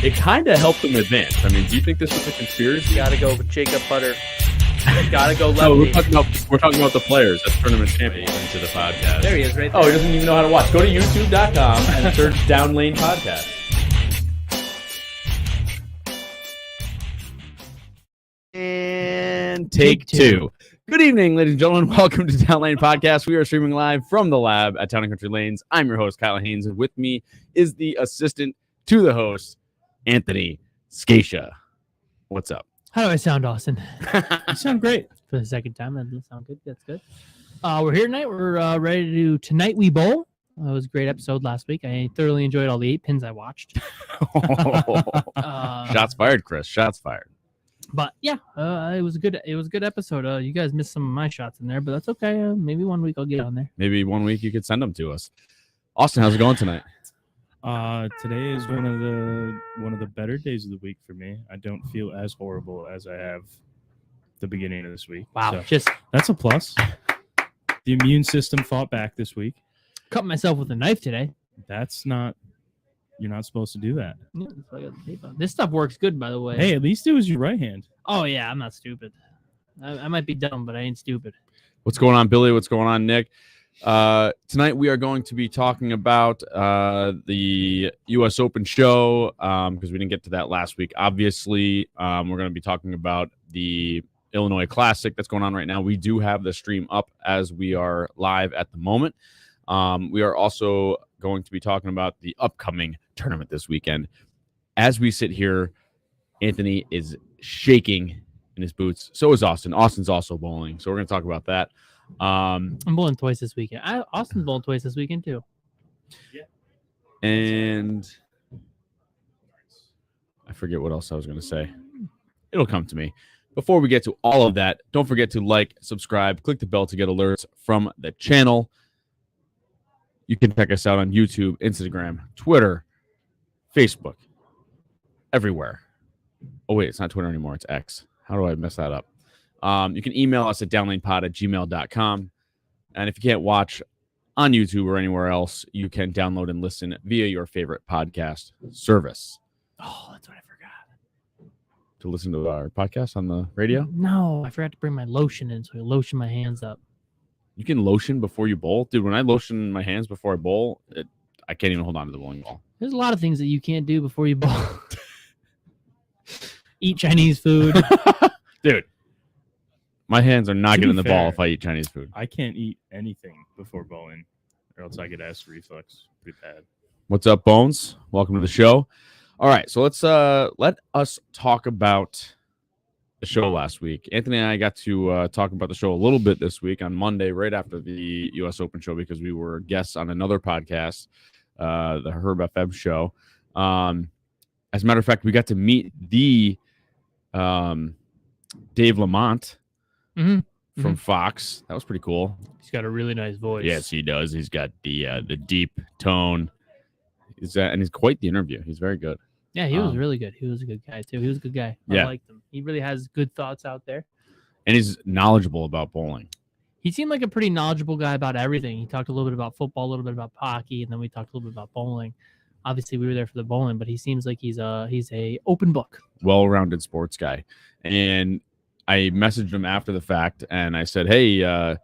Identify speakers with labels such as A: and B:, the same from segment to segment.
A: it kind of helped them advance. I mean, do you think this was a conspiracy?
B: Gotta go with Jacob Butter. Gotta go lefty.
A: No, we're talking about the players. That's tournament champion into the podcast.
B: There he is, right there.
A: Oh, he doesn't even know how to watch. Go to youtube.com and search Down Lane Podcast. And take two. Good evening, ladies and gentlemen. Welcome to Down Lane Podcast. We are streaming live from the lab at Town and Country Lanes. I'm your host, Kyle Haines, and with me is the assistant to the host, Anthony Scaccia. What's up?
C: How do I sound, Austin?
A: You sound great.
C: For the second time, that doesn't sound good. That's good. We're here tonight. We're ready to do Tonight We Bowl. It was a great episode last week. I thoroughly enjoyed all the 8 pins I watched.
A: Shots fired, Chris. Shots fired.
C: But yeah, it was a good episode. You guys missed some of my shots in there, but that's okay. Maybe one week I'll get on there.
A: Maybe one week you could send them to us. Austin, how's it going tonight?
D: Today is one of the better days of the week for me. I don't feel as horrible as I have the beginning of this week.
C: Wow,
D: so that's a plus. The immune system fought back this week.
C: Cut myself with a knife today.
D: You're not supposed to do that.
C: Yeah, so I got the tape on. This stuff works good, by the way.
D: Hey, at least it was your right hand.
C: Oh yeah, I'm not stupid. I might be dumb, but I ain't stupid.
A: What's going on, Billy? What's going on, Nick? Tonight we are going to be talking about the U.S. Open show because we didn't get to that last week. Obviously, we're going to be talking about the Illinois Classic that's going on right now. We do have the stream up as we are live at the moment. We are also going to be talking about the upcoming tournament this weekend. As we sit here, Anthony is shaking in his boots. So is Austin. Austin's also bowling. So we're going to talk about that.
C: I'm bowling twice this weekend. Austin's bowling twice this weekend too.
D: Yeah.
A: And I forget what else I was going to say. It'll come to me. Before we get to all of that, don't forget to like, subscribe, click the bell to get alerts from the channel. You can check us out on YouTube, Instagram, Twitter, Facebook, everywhere. Oh, wait, it's not Twitter anymore. It's X. How do I mess that up? You can email us at downlanepod@gmail.com. And if you can't watch on YouTube or anywhere else, you can download and listen via your favorite podcast service.
C: Oh, that's what I forgot.
A: To listen to our podcast on the radio?
C: No, I forgot to bring my lotion in, so I lotion my hands up.
A: You can lotion before you bowl? Dude, when I lotion my hands before I bowl, I can't even hold on to the bowling ball.
C: There's a lot of things that you can't do before you bowl. Eat Chinese food.
A: Dude, my hands are not
D: To be
A: getting the ball
D: fair,
A: if I eat Chinese food.
D: I can't eat anything before bowling, or else I get acid reflux pretty bad.
A: What's up, Bones? Welcome to the show. All right, so let's let us talk about the show last week. Anthony and I got to talk about the show a little bit this week on Monday, right after the U.S. Open show, because we were guests on another podcast, the Herb FM show. As a matter of fact, we got to meet the Dave Lamont from Fox. That was pretty cool.
C: He's got a really nice voice.
A: Yes, he does. He's got the deep tone. And he's quite the interview. He's very good.
C: Yeah, he was really good. He was a good guy, too. He was a good guy. I liked him. He really has good thoughts out there.
A: And he's knowledgeable about bowling.
C: He seemed like a pretty knowledgeable guy about everything. He talked a little bit about football, a little bit about hockey, and then we talked a little bit about bowling. Obviously, we were there for the bowling, but he seems like he's a open book. Well-rounded
A: sports guy. And I messaged him after the fact, and I said, hey,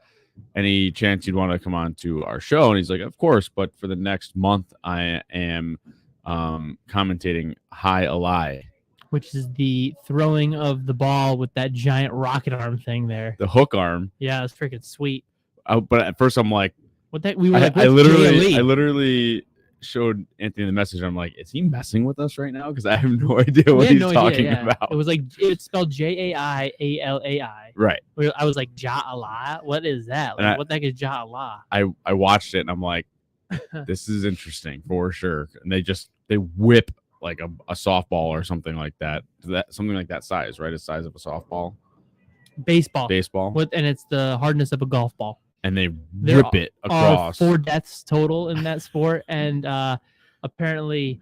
A: any chance you'd want to come on to our show? And he's like, of course, but for the next month, I am commentating High Ally,
C: which is the throwing of the ball with that giant rocket arm thing there.
A: The hook arm.
C: Yeah, it's freaking sweet.
A: But at first, I'm like,
C: what that? We were like,
A: I literally showed Anthony the message. I'm like, is he messing with us right now? Because I have no idea what he's talking about.
C: It was like, it's spelled Jaialai.
A: Right.
C: I was like, Ja-Allah? What is that? Like, what the heck is Ja-Allah?
A: I watched it and I'm like, this is interesting for sure. And they whip like a softball or something like that. Something like that size, right? The size of a softball.
C: Baseball. And it's the hardness of a golf ball.
A: And they whip it across.
C: 4 deaths total in that sport. And apparently,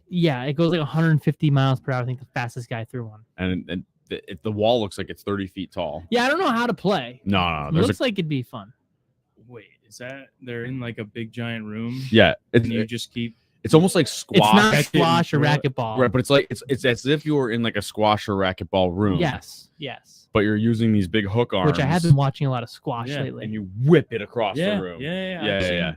C: yeah, it goes like 150 miles per hour. I think the fastest guy threw one.
A: And the wall looks like it's 30 feet tall.
C: Yeah, I don't know how to play.
A: No.
C: It looks like it'd be fun.
D: Wait, is that they're in like a big giant room?
A: Yeah.
D: And you just keep
A: It's almost like squash.
C: It's not squash or racquetball.
A: Right, but it's like it's as if you were in like a squash or racquetball room.
C: Yes.
A: But you're using these big hook arms,
C: which I have been watching a lot of squash lately.
A: and you whip it across the room.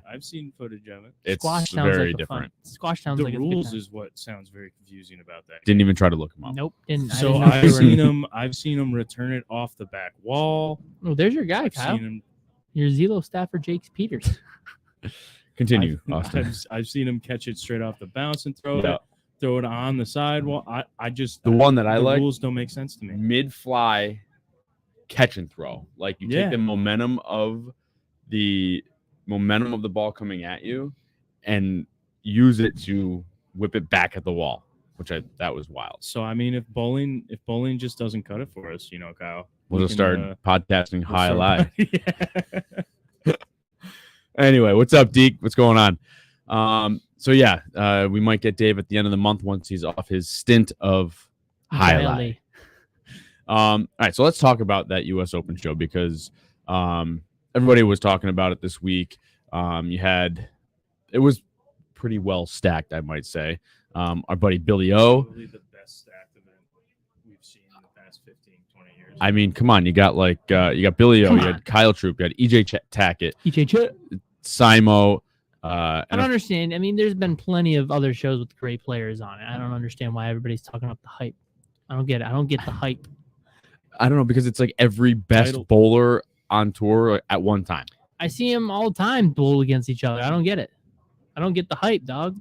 D: I've seen footage of it.
A: It's
C: squash sounds
A: very
C: like
A: different.
C: Squash sounds
D: The
C: like
D: rules is what sounds very confusing about that.
A: Didn't even try to look them up.
C: Nope. Didn't.
D: So
C: I didn't know
D: I've seen him return it off the back wall.
C: Oh, there's your guy, Kyle. Your Zelo staffer, Jake Peters.
A: Continue, Austin.
D: I've seen him catch it straight off the bounce and throw it on the sidewall. I just
A: one that I like.
D: The rules don't make sense to me.
A: Mid-fly catch and throw. Like you take the momentum of the ball coming at you and use it to whip it back at the wall, that was wild.
D: So I mean, if bowling just doesn't cut it for us, Kyle,
A: we'll just start podcasting high live. Anyway, what's up, Deke? What's going on? We might get Dave at the end of the month once he's off his stint of highlight. All right, so let's talk about that U.S. Open show because everybody was talking about it this week. It was pretty well stacked, I might say. Our buddy Billy O.
D: Probably the best stacked event we've seen in the past 15, 20 years.
A: I mean, come on, you got Billy O, you had Kyle Troop, you had EJ Tackett, Simo.
C: I don't understand. I mean, there's been plenty of other shows with great players on it. I don't understand why everybody's talking about the hype. I don't get it. I don't get the hype.
A: I don't know, because it's like every best bowler on tour at one time.
C: I see them all the time bowl against each other. I don't get it. I don't get the hype, dog.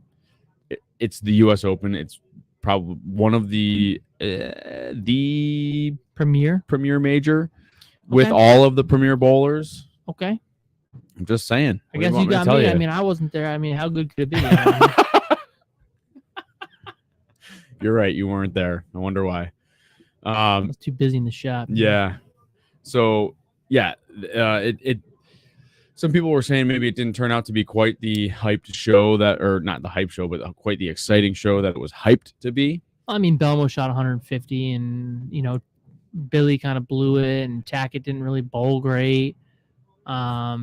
A: It's the U.S. Open. It's probably one of the premier major with all of the premier bowlers.
C: Okay.
A: I'm just saying.
C: I guess you got me. I mean, I wasn't there. I mean, how good could it be?
A: You're right. You weren't there. I wonder why.
C: I was too busy in the shop.
A: Yeah. So, some people were saying maybe it didn't turn out to be quite the hyped show or not the hype show, but quite the exciting show that it was hyped to be.
C: I mean, Belmo shot 150 and, Billy kind of blew it and Tackett didn't really bowl great. I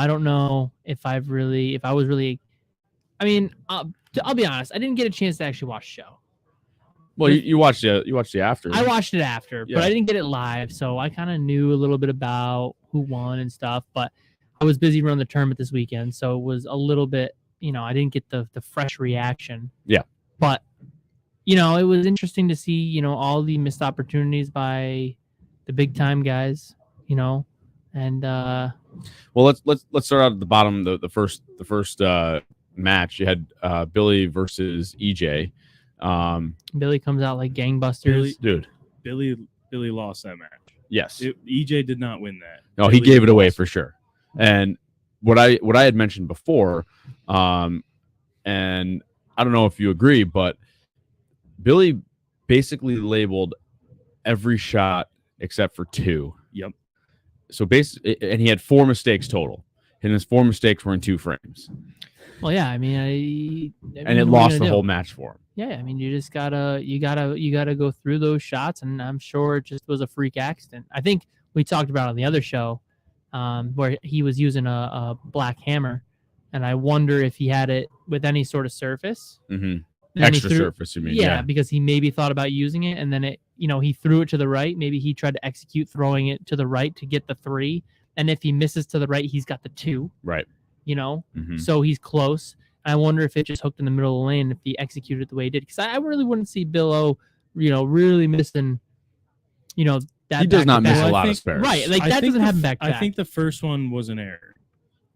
C: don't know if I was really, I mean, I'll be honest. I didn't get a chance to actually watch the show.
A: Well, you watched the after.
C: I watched it after, but I didn't get it live, so I kind of knew a little bit about who won and stuff. But I was busy running the tournament this weekend, so it was a little bit, I didn't get the fresh reaction. Yeah. But it was interesting to see, all the missed opportunities by the big time guys, and
A: well, let's start out at the bottom. The first match you had Billy versus EJ.
C: Billy comes out like gangbusters.
D: Billy lost that match.
A: Yes.
D: EJ did not win that.
A: No, Billy, he gave it away for sure. And what I had mentioned before, and I don't know if you agree, but Billy basically labeled every shot except for 2.
D: Yep.
A: So and he had 4 mistakes total, and his 4 mistakes were in 2 frames.
C: Well, yeah, I mean,
A: and it lost the whole match for him.
C: Yeah, I mean, you gotta go through those shots, and I'm sure it just was a freak accident. I think we talked about it on the other show, where he was using a black hammer, and I wonder if he had it with any sort of surface.
A: Mm-hmm. Extra surface, you mean?
C: Yeah, because he maybe thought about using it, and then he threw it to the right. Maybe he tried to execute throwing it to the right to get the 3, and if he misses to the right, he's got the 2.
A: Right.
C: Mm-hmm. So he's close. I wonder if it just hooked in the middle of the lane if he executed it the way he did. Because I really wouldn't see Bill O, really missing, that.
A: He does not miss a lot of spares.
C: Right. Like, that doesn't happen back to back.
D: I think the first one was an error.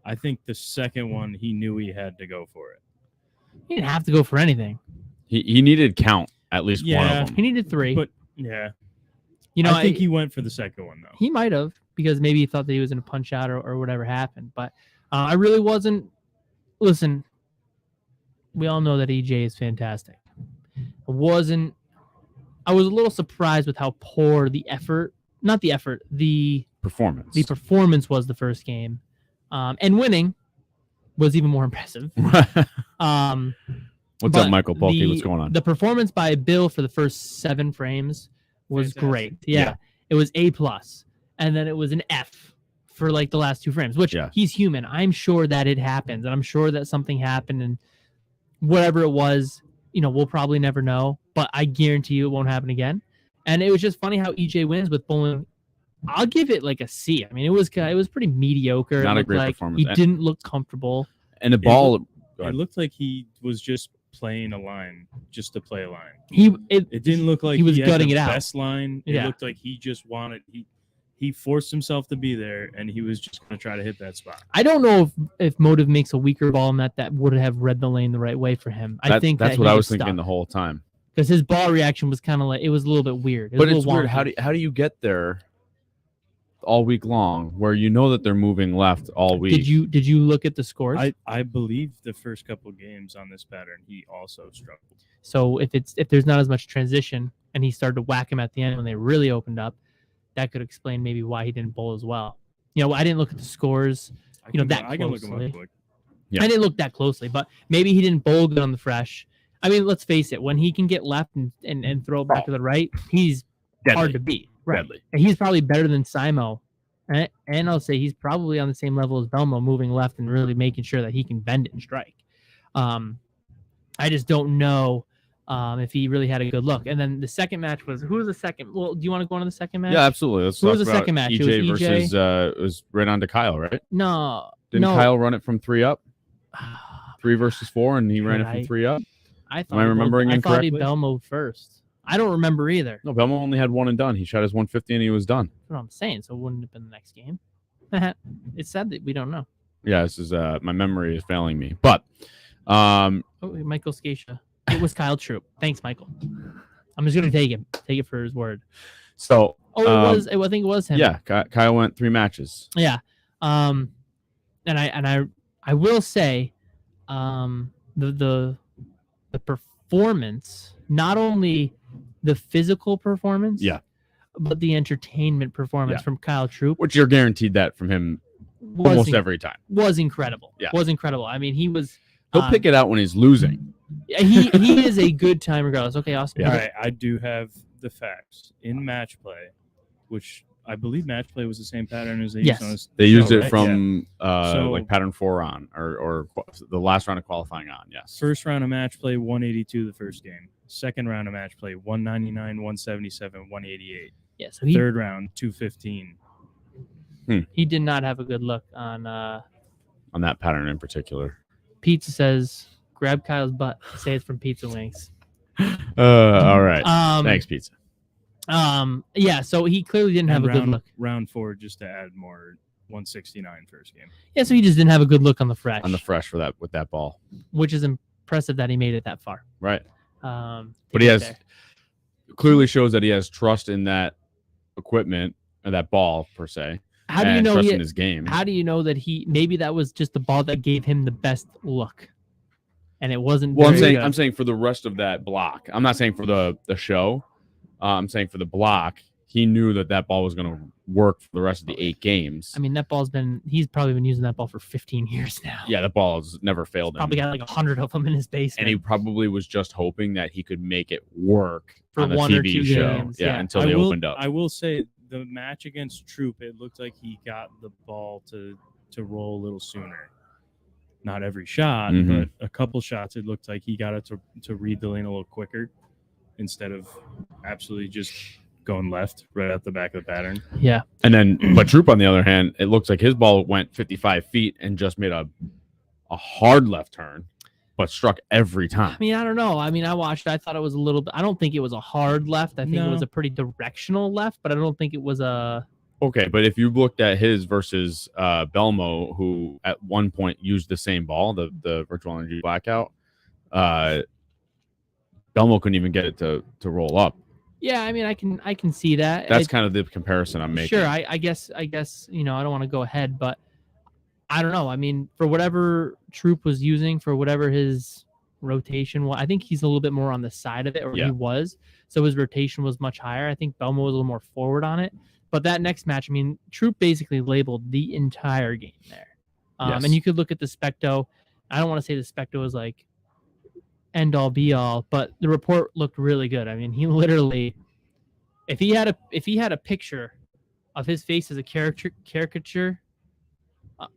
D: I think the second one, he knew he had to go for it.
C: He didn't have to go for anything.
A: He needed count, at least one of them.
C: He needed 3.
D: But, yeah. I think he went for the second one, though.
C: He might have, because maybe he thought that he was going to punch out or whatever happened. But I really wasn't. Listen, we all know that EJ is fantastic. I was a little surprised with how poor the performance was the first game. And winning was even more impressive.
A: What's up, Michael Polke? What's going on?
C: The performance by Bill for the first 7 frames was great. Yeah. It was A+. And then it was an F for like the last 2 frames, which he's human. I'm sure that it happens, and I'm sure that something happened, and whatever it was, we'll probably never know, but I guarantee you it won't happen again. And it was just funny how EJ wins with bowling. I'll give it like a C. I mean, it was pretty mediocre.
A: Not
C: it
A: a great
C: like
A: performance.
C: He didn't look comfortable.
A: And the ball,
D: it looked like he was just playing a line just to play a line.
C: It
D: didn't look like
C: he was
D: had
C: gutting
D: the
C: it out.
D: Best line. It looked like he just wanted he forced himself to be there, and he was just going to try to hit that spot.
C: I don't know if Motive makes a weaker ball in that would have read the lane the right way for him. I think
A: that's what I was thinking the whole time.
C: Because his ball reaction was kind of like, it was a little bit weird.
A: But it's weird. How do you get there all week long where you know that they're moving left all week?
C: Did you look at the scores?
D: I believe the first couple games on this pattern he also struggled.
C: So if there's not as much transition and he started to whack him at the end when they really opened up, that could explain maybe why he didn't bowl as well. I didn't look at the scores,
D: I can look him up quick.
A: Yeah.
C: I didn't look that closely, but maybe he didn't bowl good on the fresh. I mean, let's face it, when he can get left and throw it back to the right, he's
A: Deadly.
C: hard to beat. Right.
A: Deadly.
C: And he's probably better than Simo. And I'll say he's probably on the same level as Belmo, moving left and really making sure that he can bend it and strike. I just don't know if he really had a good look. And then the second match was, who was the second? Well, do you want to go on to the second match?
A: Yeah, absolutely. Let's
C: Who
A: talk
C: was the
A: about
C: second match? It
A: EJ
C: was EJ
A: versus it was right on to Kyle, right?
C: No.
A: Didn't Kyle run it from 3 up? 3 versus 4, and he ran it from 3 up? Am I remembering incorrectly?
C: I thought he Belmo first. I don't remember either.
A: No, Belmo only had 1 and done. He shot his 150 and he was done.
C: That's what I'm saying. So it wouldn't have been the next game. It's sad that we don't know.
A: Yeah, this is my memory is failing me. But
C: Michael Scaccia. It was Kyle Troop. Thanks, Michael. I'm just gonna take him. Take it for his word.
A: So
C: it was. I think it was him.
A: Yeah, Kyle went 3 matches.
C: Yeah. And I will say, the performance, not only the physical performance, but the entertainment performance from Kyle Troop,
A: which you're guaranteed that from him almost every time,
C: was incredible.
A: Yeah,
C: was incredible. I mean, he'll
A: pick it out when he's losing.
C: He is a good time regardless. Okay, awesome.
D: Yeah. All right, I do have the facts in match play, which I believe match play was the same pattern as they used on this
A: They used
D: show,
A: it
D: right?
A: from like pattern 4 on, or the last round of qualifying on. Yes.
D: First round of match play 182 the first game. Second round of match play 199, 177, 188.
C: Yeah. So
D: third round 215.
C: He did not have a good look on
A: that pattern in particular.
C: Pizza says, "Grab Kyle's butt." Say it's from Pizza Wings.
A: All right. Thanks, Pizza.
C: Yeah. So he clearly didn't have a good look.
D: Round 4, just to add more, 169 first game.
C: Yeah. So he just didn't have a good look on the fresh.
A: On the fresh for that with that ball,
C: which is impressive that he made it that far.
A: Right. But he clearly shows that he has trust in that equipment or that ball per se.
C: How do you know
A: trust in his game?
C: How do you know that maybe that was just the ball that gave him the best look, and it wasn't?
A: Well, I'm saying for the rest of that block. I'm not saying for the show. I'm saying for the block, he knew that ball was going to work for the rest of the 8 games.
C: I mean, he's probably been using that ball for 15 years now.
A: Yeah, that ball has never failed him.
C: Probably got like 100 of them in his basement.
A: And he probably was just hoping that he could make it work
C: for
A: on the
C: 1
A: TV
C: or 2
A: show.
C: games.
A: Yeah, until they opened up.
D: I will say the match against Troop, it looked like he got the ball to roll a little sooner. Not every shot, but a couple shots, it looked like he got it to read the lane a little quicker instead of absolutely just going left right out the back of the pattern.
C: Yeah.
A: And then, but Troop, on the other hand, it looks like his ball went 55 feet and just made a hard left turn, but struck every time.
C: I mean, I don't know. I mean, I watched it. I thought it was a little bit. I don't think it was a hard left. I think it was a pretty directional left, but I don't think it was a.
A: Okay, but if you looked at his versus Belmo, who at one point used the same ball, the virtual energy blackout, Belmo couldn't even get it to roll up.
C: Yeah, I mean, I can see that.
A: That's kind of the comparison I'm making.
C: Sure, I guess I don't want to go ahead, but I don't know. I mean, for whatever Troop was using, for whatever his rotation was, I think he's a little bit more on the side of it, or he was. So his rotation was much higher. I think Belmo was a little more forward on it. But that next match, I mean, Troop basically labeled the entire game there. And you could look at the Specto. I don't want to say the Specto was like end all be all, but the report looked really good. I mean, he literally, if he had a picture of his face as a caricature,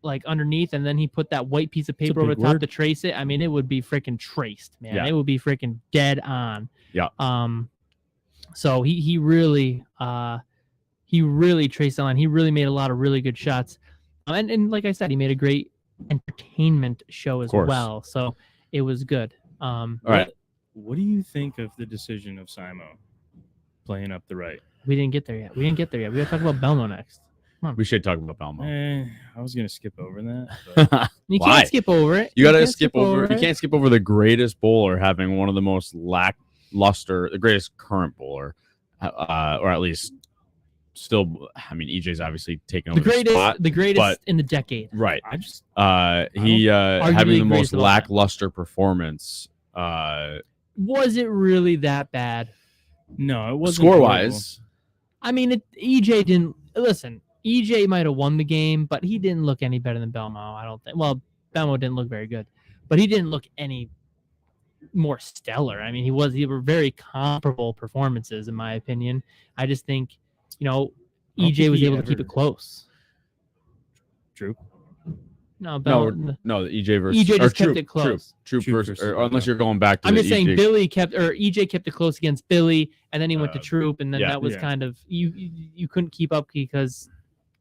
C: like underneath, and then he put that white piece of paper
D: a
C: over
D: big
C: the top
D: word.
C: to trace it, I mean, it would be freaking traced, man.
A: Yeah.
C: It would be freaking dead on.
A: Yeah.
C: So he really traced the line. He really made a lot of really good shots, and like I said, he made a great entertainment show as
A: course.
C: well. So it was good.
A: All right.
D: What do you think of the decision of Simo playing up the right?
C: We didn't get there yet. We got to talk about Belmo next.
A: We should talk about Belmo.
D: I was gonna skip over that.
C: You
A: Why?
C: can't skip over it.
A: You got to
C: can't
A: skip over. You
C: it.
A: can't skip over the greatest bowler having one of the most lackluster, the greatest current bowler, or at least still. I mean, EJ's obviously taken over
C: The greatest
A: but-
C: in the decade.
A: right.
D: I just
A: He having
C: Arguably
A: the most
C: greatest of all time.
A: lackluster performance.
C: Was it really that bad?
D: no, it wasn't
A: Score
D: horrible.
A: wise,
C: I mean, EJ didn't listen. EJ might have won the game, but he didn't look any better than Belmo. I don't think. Well, Belmo didn't look very good, but he didn't look any more stellar. I mean, he were very comparable performances in my opinion. I just think,
D: I don't
C: EJ
D: think
C: was
D: he
C: able to keep
D: ever-
C: it close.
D: True.
C: No, Belmo.
A: no, the EJ versus
C: EJ just
A: or
C: kept
A: Troop,
C: it close.
A: Troop
D: Troop
A: versus,
D: versus
A: or unless you're going back to
C: I'm
A: the
C: just saying
A: EJ.
C: EJ kept it close against Billy, and then he went to Troop, and then
A: yeah.
C: that was
D: Yeah.
C: kind of you couldn't keep up because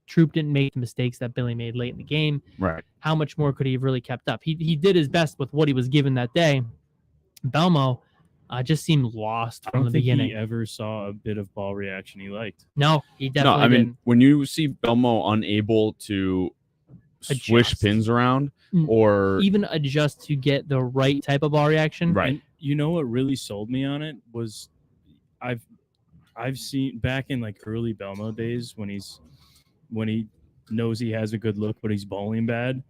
C: Troop didn't make the mistakes that Billy made late in the game.
A: Right.
C: How much more could he have really kept up? He did his best with what he was given that day. Belmo just seemed lost
D: I
C: from
D: don't
C: the
D: think
C: beginning.
D: he ever saw a bit of ball reaction he liked.
C: No, he
A: No,
C: definitely
A: I mean,
C: didn't.
A: when you see Belmo unable to swish
C: Adjust.
A: pins around
C: Mm.
A: or
C: Even adjust to get the right type of ball reaction.
A: right,
D: And you know what really sold me on it was I've seen back in like early Belmo days when he knows he has a good look but he's bowling bad,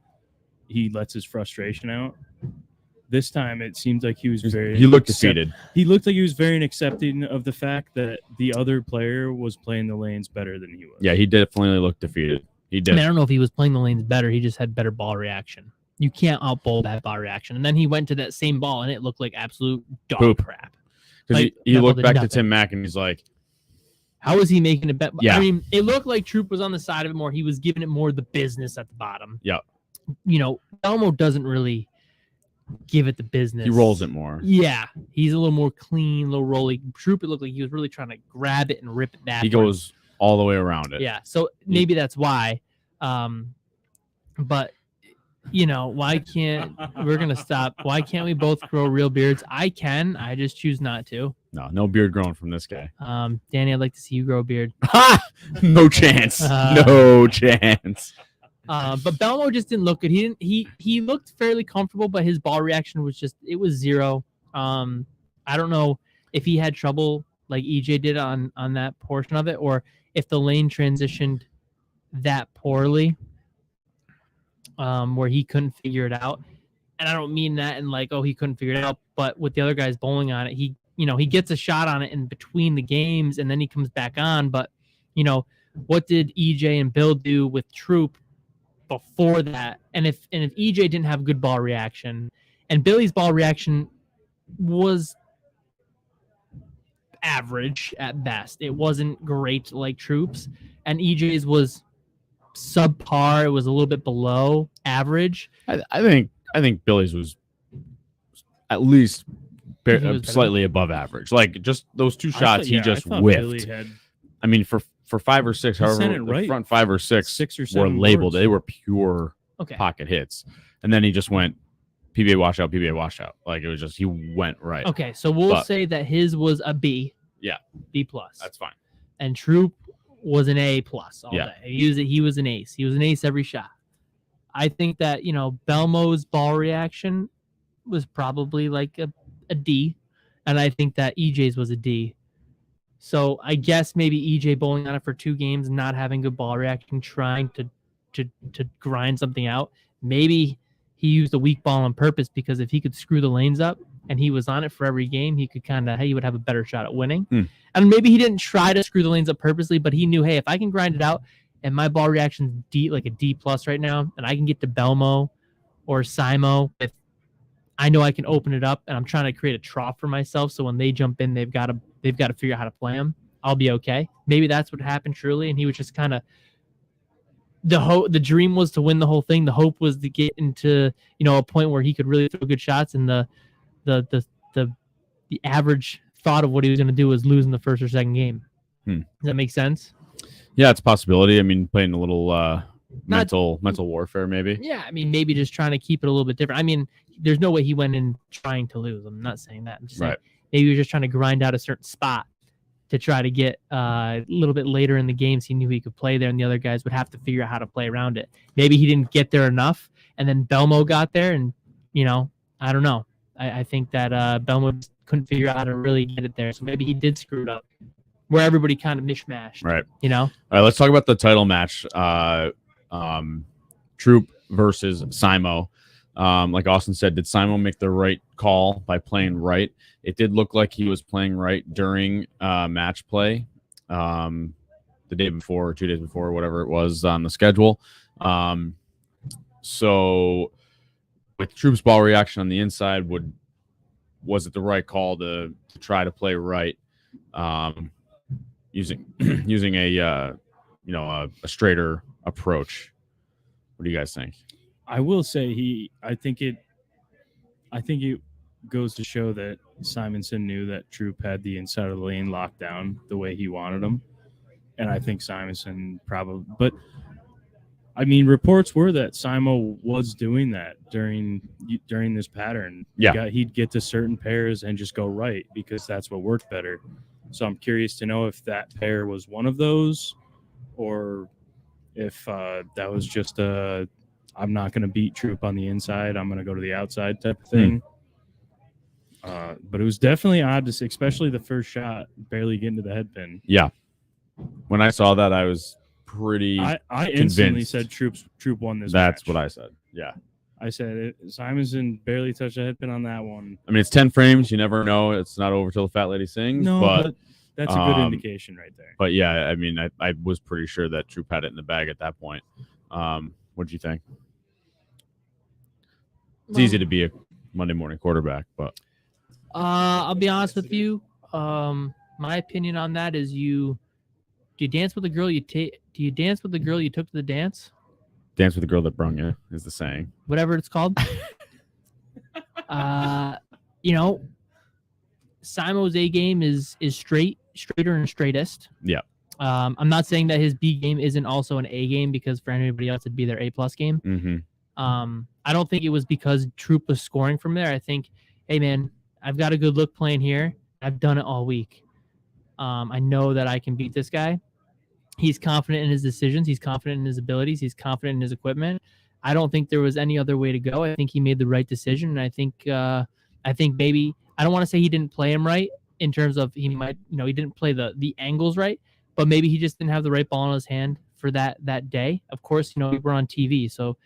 D: he lets his frustration out. This time it seemed like he was very
A: he looked defeated.
D: He looked like he was very accepting of the fact that the other player was playing the lanes better than he was.
A: Yeah, he definitely looked defeated. He
C: I
A: did.
C: mean, I don't know if he was playing the lanes better. He just had better ball reaction. You can't outbowl that ball reaction. And then he went to that same ball, and it looked like absolute dog
A: Poop.
C: crap.
A: Because
C: like,
A: he
C: that
A: looked
C: ball did
A: back to
C: nothing.
A: Tim Mack and he's like,
C: How was he making it better?
A: Yeah.
C: I mean, it looked like Troop was on the side of it more. He was giving it more the business at the bottom.
A: Yeah.
C: Elmo doesn't really give it the business.
A: he rolls it more.
C: Yeah. He's a little more clean, a little rolly. Troop, it looked like he was really trying to grab it and rip it back.
A: He goes all the way around it.
C: Yeah. So maybe that's why. But why can't we're gonna stop? Why can't we both grow real beards? I can. I just choose not to.
A: No beard growing from this guy.
C: Danny, I'd like to see you grow a beard.
A: No chance. No chance.
C: But Belmo just didn't look good. He looked fairly comfortable, but his ball reaction was it was zero. I don't know if he had trouble like EJ did on that portion of it, or if the lane transitioned that poorly, where he couldn't figure it out. And I don't mean that in like, oh, he couldn't figure it out, but with the other guys bowling on it, he gets a shot on it in between the games and then he comes back on. But, what did EJ and Bill do with Troop before that? And if EJ didn't have good ball reaction, and Billy's ball reaction was average at best, it wasn't great like Troop's, and EJ's was subpar. It was a little bit below average.
A: I think Billy's was at least
C: You think it was better?
A: slightly above average. Like just those two shots, he just
D: I thought
A: whiffed.
D: Billy had
A: I mean, for 5 or 6,
D: He
A: however,
D: sent it
A: the
D: right.
A: front 5 or 6
D: 6 or
A: were
D: 7
A: labeled.
D: boards.
A: They were pure
C: Okay.
A: pocket hits, and then he just went PBA washout, PBA washout. Like it was just he went right.
C: Okay, so we'll
A: But-
C: say that his was a B.
A: Yeah.
C: B plus.
A: That's fine.
C: And Troop was an A plus all
A: Yeah.
C: day. He was an ace. He was an ace every shot. I think that, Belmo's ball reaction was probably like a D. And I think that EJ's was a D. So I guess maybe EJ bowling on it for 2 games, not having good ball reaction, trying to grind something out. Maybe he used a weak ball on purpose, because if he could screw the lanes up and he was on it for every game, he could he would have a better shot at winning. And maybe he didn't try to screw the lanes up purposely, but he knew, hey, if I can grind it out and my ball reaction's D, like a D plus right now, and I can get to Belmo or Simo, if I know I can open it up, and I'm trying to create a trough for myself, so when they jump in, they've got to figure out how to play them. I'll be okay. Maybe that's what happened truly, and he was just kind of the dream was to win the whole thing. The hope was to get into, a point where he could really throw good shots, and the average thought of what he was going to do was lose in the first or second game. Does that make sense?
A: Yeah, it's a possibility. I mean, playing a little mental warfare, maybe.
C: Yeah, I mean, maybe just trying to keep it a little bit different. I mean, there's no way he went in trying to lose. I'm not saying that. I'm just saying maybe he was just trying to grind out a certain spot to try to get a little bit later in the games. He knew he could play there, and the other guys would have to figure out how to play around it. Maybe he didn't get there enough, and then Belmo got there, and, I don't know. I think that Belmo couldn't figure out how to really get it there, so maybe he did screw it up, where everybody kind of mishmashed.
A: Right.
C: All
A: right, let's talk about the title match. Troop versus Simo. Like Austin said, did Simo make the right call by playing right? It did look like he was playing right during match play the day before or 2 days before, whatever it was on the schedule. So with Troop's ball reaction on the inside, was it the right call to try to play right using a straighter approach? What do you guys think?
D: I will say I think it goes to show that Simonson knew that Troop had the inside of the lane locked down the way he wanted him. And I think Simonson probably, but I mean, reports were that Simo was doing that during this pattern.
A: Yeah.
D: He'd get to certain pairs and just go right because that's what worked better. So I'm curious to know if that pair was one of those, or if that was just I'm not going to beat Troop on the inside, I'm going to go to the outside type of thing. But it was definitely odd to see, especially the first shot, barely getting to the head pin.
A: Yeah. When I saw that, I was pretty
D: I
A: convinced
D: instantly said Troop won this
A: That's
D: match.
A: what I said. Yeah.
D: I said Simonson barely touched the head pin on that one.
A: I mean, it's 10 frames. You never know. It's not over till the fat lady sings.
D: No,
A: but
D: that's a good indication right there.
A: But yeah, I mean, I was pretty sure that Troop had it in the bag at that point. What do you think? It's easy to be a Monday morning quarterback, but
C: I'll be honest with you. My opinion on that is do you dance with the girl you take? Do you dance with the girl you took to the dance?
A: Dance with the girl that brung you is the saying.
C: Whatever it's called. Simo's A game is straighter and straightest.
A: Yeah.
C: I'm not saying that his B game isn't also an A game, because for anybody else it'd be their A+ game.
A: Mm-hmm.
C: I don't think it was because Troop was scoring from there. I think, hey man, I've got a good look playing here. I've done it all week. I know that I can beat this guy. He's confident in his decisions. He's confident in his abilities. He's confident in his equipment. I don't think there was any other way to go. I think he made the right decision. And I think maybe, I don't want to say he didn't play him right in terms of he didn't play the angles right, but maybe he just didn't have the right ball in his hand for that day. Of course, we were on TV, so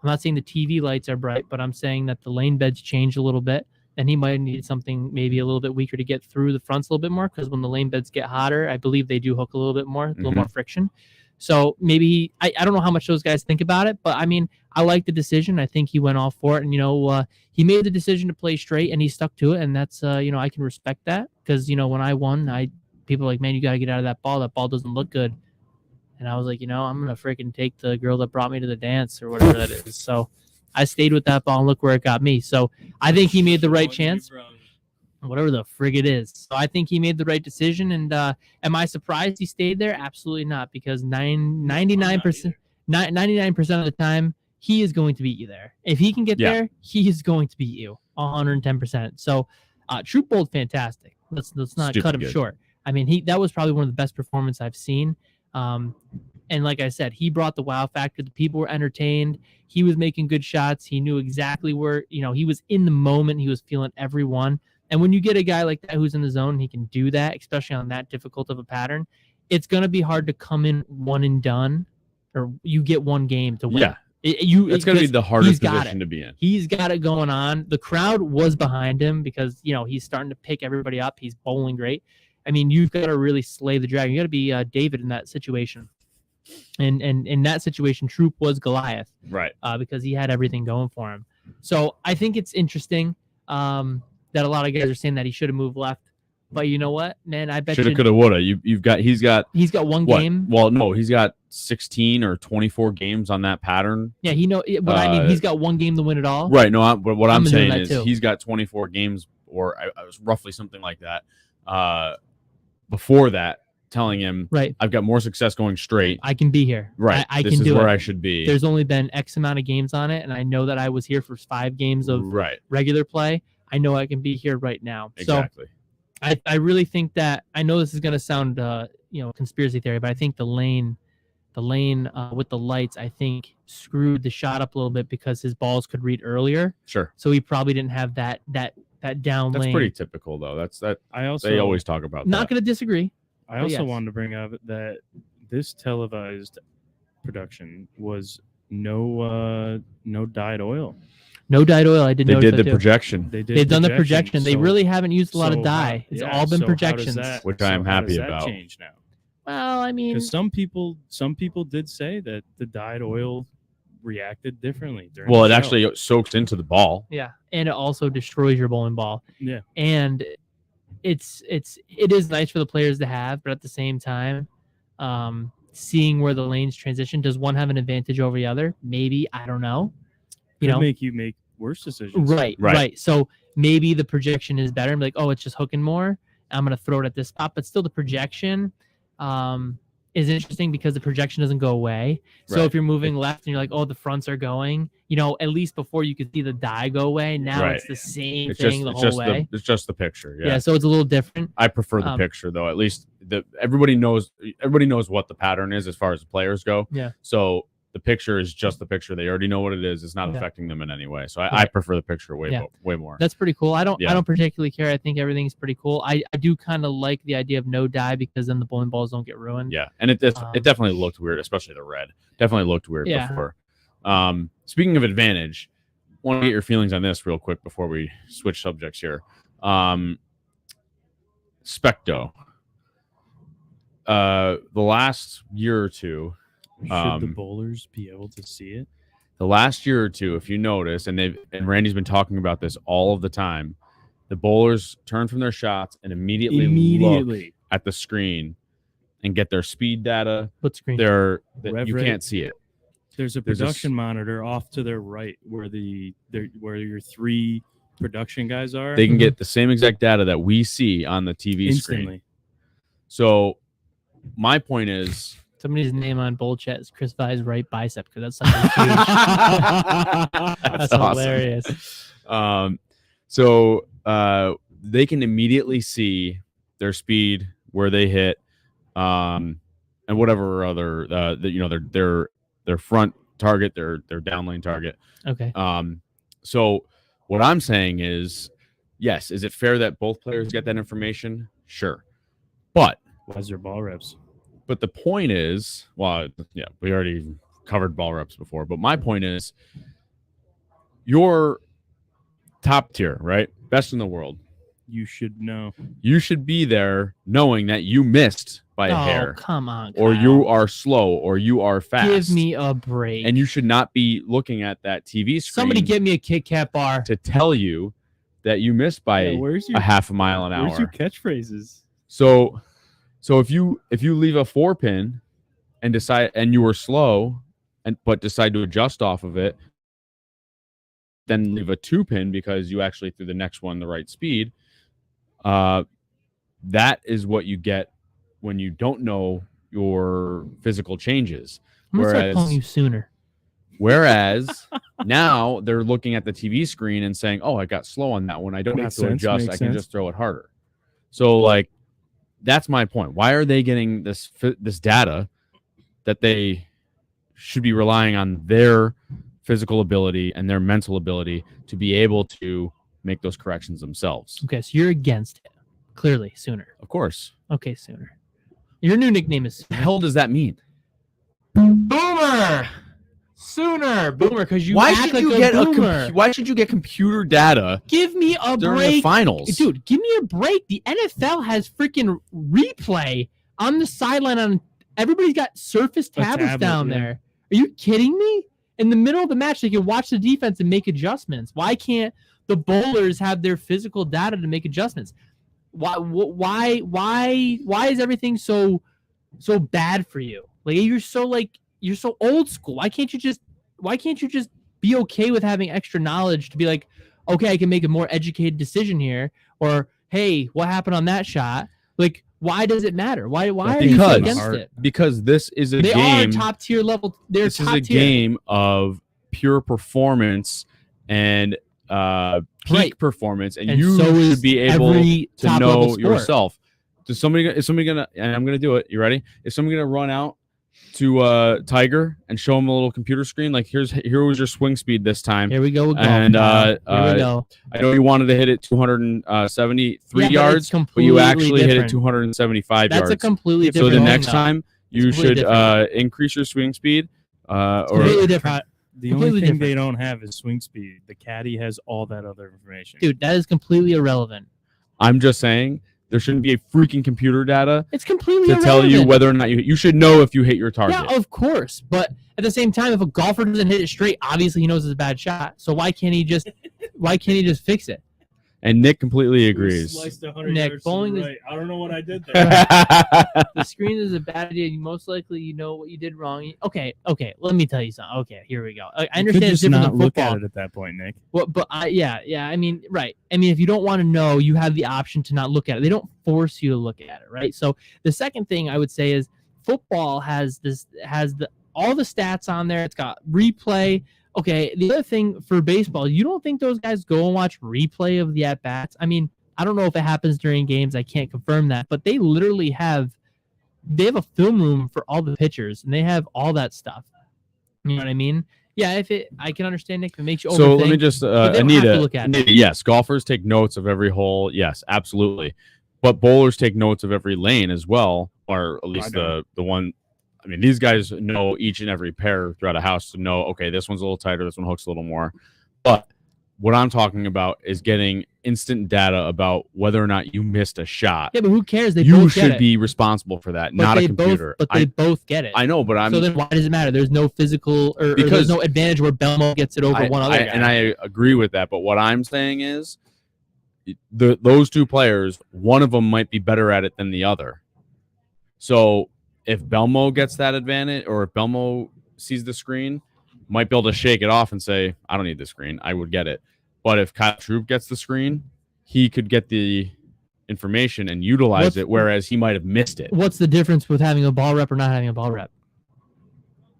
C: I'm not saying the TV lights are bright, but I'm saying that the lane beds changed a little bit, and he might need something maybe a little bit weaker to get through the fronts a little bit more, because when the lane beds get hotter, I believe they do hook a little bit more, a little more friction. So maybe I don't know how much those guys think about it, but I mean, I like the decision. I think he went all for it, and he made the decision to play straight, and he stuck to it, and that's I can respect that, because when I won, people were like, man, you got to get out of that ball. That ball doesn't look good. And I was like, I'm gonna freaking take the girl that brought me to the dance or whatever that is. So I stayed with that ball, and look where it got me. So I think he made the right chance, whatever the frig it is. So I think he made the right decision. And am I surprised he stayed there? Absolutely not, because 99% of the time he is going to beat you there. If he can get there, he is going to beat you 110%. So Troop bowled fantastic. Let's not cut him short. I mean, that was probably one of the best performances I've seen. And like I said, he brought the wow factor. The people were entertained. He was making good shots. He knew exactly where, he was in the moment. He was feeling every one. And when you get a guy like that who's in the zone, he can do that, especially on that difficult of a pattern. It's going to be hard to come in one and done, or you get one game to win.
A: Yeah. It's going to be the hardest position to be in.
C: He's got it going on. The crowd was behind him because, he's starting to pick everybody up. He's bowling great. I mean, you've got to really slay the dragon. You got to be David in that situation. And in that situation, Troop was Goliath.
A: Right.
C: Because he had everything going for him. So I think it's interesting that a lot of guys are saying that he should have moved left. But you know what, man? I bet
A: shoulda, coulda, woulda. He's got
C: one game.
A: Well, no, he's got 16 or 24 games on that pattern.
C: Yeah, but I mean, he's got one game to win it all.
A: Right. No, but what I'm
C: doing
A: saying
C: that
A: is
C: too.
A: he's got 24 games, or I was roughly something like that. Before that, telling him,
C: Right,
A: I've got more success going straight.
C: I can be here.
A: Right.
C: I
A: this
C: can
A: is
C: do
A: where
C: it.
A: I should be.
C: There's only been X amount of games on it, and I know that I was here for 5 games of
A: right.
C: regular play. I know I can be here right now.
A: Exactly.
C: So I really think that, I know this is going to sound conspiracy theory, but I think the lane with the lights, I think, screwed the shot up a little bit because his balls could read earlier.
A: Sure.
C: So he probably didn't have that down
A: That's
C: lane.
A: pretty typical, though. They always talk about
C: Not
A: that.
C: going to disagree.
D: I also
C: yes.
D: wanted to bring up that this televised production was no dyed oil.
C: No dyed oil. I did
A: They
C: notice
A: did
C: that
A: the
C: too.
A: projection,
C: They've done the projection. They
D: so-
C: really haven't used a lot of
D: so
C: dye.
D: how-
C: It's
D: yeah,
C: all been
D: so how does
C: projections.
D: that-
A: which I am
D: so how
A: happy
D: does that
A: about.
D: change now?
C: Well, I mean,
D: Because some people did say that the dyed oil reacted differently during
A: Well,
D: the
A: it
D: show.
A: actually soaks into the ball.
C: yeah, and it also destroys your bowling ball.
D: Yeah.
C: And it is nice for the players to have, but at the same time, seeing where the lanes transition, does one have an advantage over the other? Maybe, I don't know.
D: Could make you make worse decisions.
C: Right. So maybe the projection is better. I'm like, oh, it's just hooking more. I'm going to throw it at this spot. But still, the projection is interesting because the projection doesn't go away. So
A: Right.
C: if you're moving left and you're like, oh, the fronts are going, at least before you could see the die go away. Now
A: Right.
C: it's the same
A: It's
C: thing
A: just,
C: the
A: it's
C: whole
A: just
C: way.
A: it's just the picture.
C: Yeah, so it's a little different.
A: I prefer the picture, though. At least everybody knows what the pattern is as far as the players go.
C: Yeah.
A: So the picture is just the picture. They already know what it is. It's not
C: Yeah.
A: affecting them in any way. So I prefer the picture way more.
C: That's pretty cool. I don't
A: Yeah.
C: particularly care. I think everything's pretty cool. I do kind of like the idea of no dye because then the bowling balls don't get ruined.
A: Yeah, and it definitely looked weird, especially the red. Definitely looked weird
C: Yeah.
A: before. Speaking of advantage, want to get your feelings on this real quick before we switch subjects here. Specto. The last year or two,
D: Should the bowlers be able to see it?
A: the last year or two, if you notice, and Randy's been talking about this all of the time, the bowlers turn from their shots and immediately look at the screen and get their speed data.
C: What screen?
A: You
D: Rev rate.
A: can't see it.
D: There's a
A: There's a
D: production monitor off to their right where where your 3 production guys are.
A: They can get the same exact data that we see on the TV
D: instantly.
A: screen. So my point is,
C: Somebody's name on Bowl Chat is Chris Vai's right bicep because that's something huge. That's
A: awesome.
C: hilarious.
A: So they can immediately see their speed, where they hit, and whatever other their front target, their down lane target.
C: Okay.
A: So what I'm saying is, yes, is it fair that both players get that information? Sure, but
D: Why's their ball reps?
A: But the point is, well, yeah, we already covered ball reps before, but my point is, you're top tier, right? Best in the world.
D: You should know.
A: You should be there knowing that you missed by a hair,
C: come on,
A: or
C: Kyle.
A: you are slow, or you are fast.
C: Give me a break.
A: And you should not be looking at that TV screen.
C: Somebody get me a Kit Kat bar.
A: to tell you that you missed by
D: Where's
A: a half a mile an
D: Where's your
A: hour.
D: catchphrases?
A: So if you leave a 4-pin and decide, and you were slow, but decide to adjust off of it, then leave a 2-pin because you actually threw the next one the right speed. That is what you get when you don't know your physical changes.
C: I'm gonna start calling you sooner.
A: Whereas now they're looking at the TV screen and saying, "Oh, I got slow on that one. I don't
D: Makes
A: have to
D: sense,
A: adjust.
D: makes
A: I can
D: sense.
A: just throw it harder." So like, that's my point. Why are they getting this data that they should be relying on their physical ability and their mental ability to be able to make those corrections themselves?
C: Okay, so you're against it. Clearly, sooner.
A: Of course.
C: Okay, sooner. Your new nickname is
A: What the hell does that mean?
C: Boomer. Sooner, Boomer, because you
A: Why
C: act
A: should
C: like
A: you
C: a
A: get
C: boomer.
A: why should you get computer data
C: Give me a
A: during
C: break,
A: the finals?
C: dude. Give me a break. The NFL has freaking replay on the sideline. On everybody's got Surface tablets
D: tablet,
C: down
D: yeah.
C: there. Are you kidding me? In the middle of the match, they can watch the defense and make adjustments. Why can't the bowlers have their physical data to make adjustments? Why is everything so so bad for you? Like you're so old school. Why can't you just be okay with having extra knowledge to be like, okay, I can make a more educated decision here, or hey, what happened on that shot? Like, why does it matter? Why are you so against it?
A: Because this is a
C: They
A: game.
C: are top tier level. They're
A: this
C: top
A: is a
C: tier.
A: game of pure performance and peak performance, and you
C: so
A: should be able to know
C: sport.
A: yourself. Is somebody gonna? And I'm gonna do it. You ready? Is somebody gonna run out to Tiger and show him a little computer screen? Like here was your swing speed this time.
C: Here we go.
A: And
C: here we go.
A: I know you wanted to hit it 273 yards, but you actually hit it 275 yards.
C: That's a completely different.
A: So the next time you should increase your swing speed. Or
C: completely different.
D: The only thing they don't have is swing speed. The caddy has all that other information.
C: Dude, that is completely irrelevant.
A: I'm just saying there shouldn't be a freaking computer data.
C: It's completely
A: to
C: irrelevant.
A: tell you whether or not you should know if you hit your target.
C: Yeah, of course. But at the same time, if a golfer doesn't hit it straight, obviously he knows it's a bad shot. So why can't he just fix it?
A: And Nick completely agrees.
C: Nick, bowling is...
D: I don't know what I did there.
C: The screen is a bad idea. Most likely you know what you did wrong. Okay. Let me tell you something. Okay, here we go. I understand it's different than football.
D: Look at it at that point, Nick.
C: Well, but yeah. I mean, right. I mean, if you don't want to know, you have the option to not look at it. They don't force you to look at it, right? So the second thing I would say is football has all the stats on there. It's got replay. Okay, the other thing for baseball, you don't think those guys go and watch replay of the at-bats? I mean, I don't know if it happens during games. I can't confirm that. But they literally have a film room for all the pitchers, and they have all that stuff. You know what I mean? Yeah, I can understand, Nick, if it makes you overthink.
A: So let me just, Anita,
C: yes,
A: golfers take notes of every hole. Yes, absolutely. But bowlers take notes of every lane as well, or at least the one. I mean, these guys know each and every pair throughout a house to know, okay, this one's a little tighter, this one hooks a little more. But what I'm talking about is getting instant data about whether or not you missed a shot.
C: Yeah, but who cares?
A: You should be responsible for that, not a computer.
C: They both get it.
A: I know, but
C: so then why does it matter? There's no physical or there's no advantage where Belmo gets it over one other guy.
A: And I agree with that. But what I'm saying is those two players, one of them might be better at it than the other. So if Belmo gets that advantage, or if Belmo sees the screen, might be able to shake it off and say, I don't need the screen. I would get it. But if Kyle Troop gets the screen, he could get the information and utilize it, whereas he might have missed it.
C: What's the difference with having a ball rep or not having a ball rep?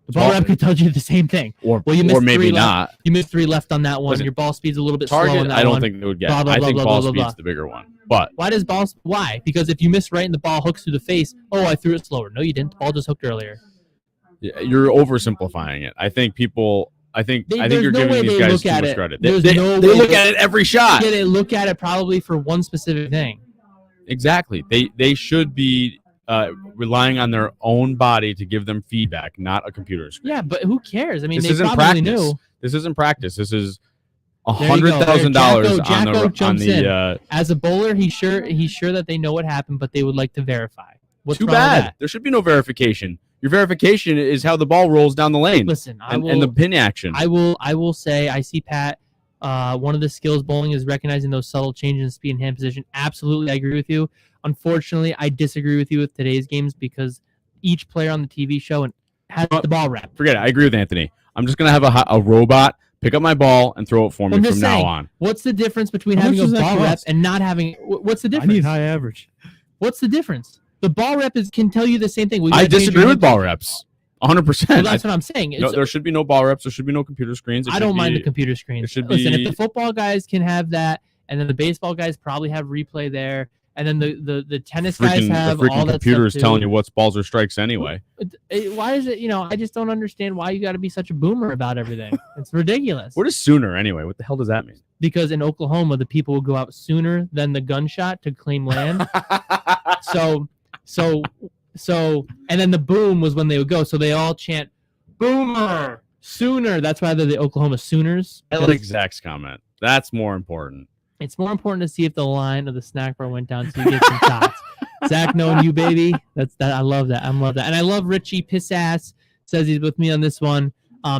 C: The ball rep could tell you the same thing.
A: Or maybe not.
C: You missed 3 left on that one. Your ball speed's a little bit slow on that
A: I don't
C: one.
A: think they would get it. I think ball speed's the bigger one. But
C: why? Because if you miss right and the ball hooks through the face, I threw it slower. No, you didn't. The ball just hooked earlier.
A: Yeah, you're oversimplifying it. I think you're giving these guys too much credit. They look at it every shot.
C: Yeah, they look at it probably for one specific thing.
A: Exactly. They should be relying on their own body to give them feedback, not a computer screen.
C: Yeah, but who cares? I mean,
A: this
C: they
A: isn't
C: probably
A: practice.
C: knew.
A: This isn't practice. This is $100,000 on the.
C: As a bowler, he's sure that they know what happened, but they would like to verify. What's
A: too
C: wrong with
A: bad.
C: that?
A: There should be no verification. Your verification is how the ball rolls down the lane.
C: Listen,
A: and the pin action.
C: I will say I see Pat. One of the skills bowling is recognizing those subtle changes in speed and hand position. Absolutely, I agree with you. Unfortunately, I disagree with you with today's games because each player on the TV show has the ball rep.
A: Forget it. I agree with Anthony. I'm just gonna have a robot pick up my ball and throw it for me from now on.
C: What's the difference between having a ball rep and not having? What's the difference?
D: I need high average.
C: What's the difference? The ball rep can tell you the same thing.
A: I disagree with ball reps. 100%.
C: Well, that's what I'm saying.
A: No, there should be no ball reps. There should be no computer screens.
C: I don't mind the computer screens. Listen, if the football guys can have that, and then the baseball guys probably have replay there, and then the tennis guys have all that
A: computers
C: stuff
A: telling you what's balls or strikes anyway.
C: Why is it? I just don't understand why you got to be such a boomer about everything. It's ridiculous.
A: What is sooner anyway? What the hell does that mean?
C: Because in Oklahoma, the people will go out sooner than the gunshot to claim land. So, and then the boom was when they would go. So they all chant, "Boomer, sooner." That's why they're the Oklahoma Sooners.
A: I like Zach's comment. That's more important.
C: It's more important to see if the line of the snack bar went down so you get some shots. Zach, knowing you, baby, that's that. I love that. And I love Richie Pissass says he's with me on this one.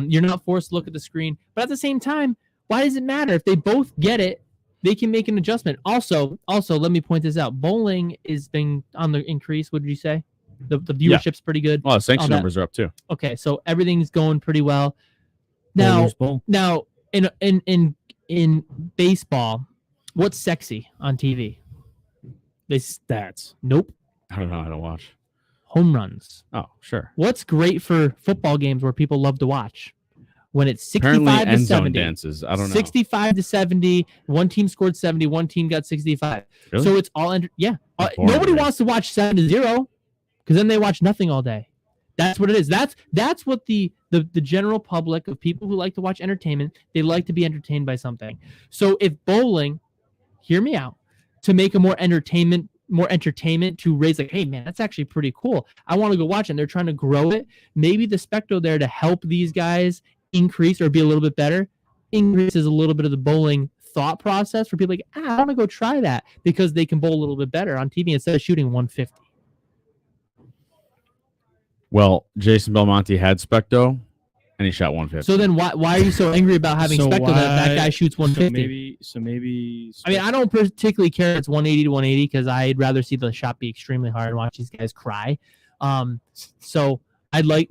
C: You're not forced to look at the screen, but at the same time, why does it matter if they both get it? They can make an adjustment. Also, let me point this out. Bowling is being on the increase. What did you say? The viewership's pretty good.
A: Well, the sanction
C: all that.
A: numbers are up too.
C: Okay, so everything's going pretty well. Now in baseball, what's sexy on TV? They
D: Stats.
C: Nope.
A: I don't know. I don't watch.
C: Home runs.
A: Oh, sure.
C: What's great for football games where people love to watch? When it's
A: Apparently
C: 65 to
A: end zone
C: 70.
A: dances. I don't know.
C: 65 to 70. One team scored 70. One team got 65.
A: Really?
C: So it's all
A: That's boring,
C: nobody
A: man.
C: wants to watch 7-0 because then they watch nothing all day. That's what it is. That's what the general public of people who like to watch entertainment, they like to be entertained by something. So if bowling, hear me out, to make a more entertainment to raise like, hey man, that's actually pretty cool. I want to go watch it. And they're trying to grow it. Maybe the Specto there to help these guys increase or be a little bit better, increases a little bit of the bowling thought process for people like, I want to go try that because they can bowl a little bit better on TV instead of shooting 150.
A: Well, Jason Belmonte had Specto, and he shot 150.
C: So then why are you so angry about having Specto that guy shoots 150?
D: So maybe.
C: I mean, I don't particularly care if it's 180 to 180 because I'd rather see the shot be extremely hard and watch these guys cry. So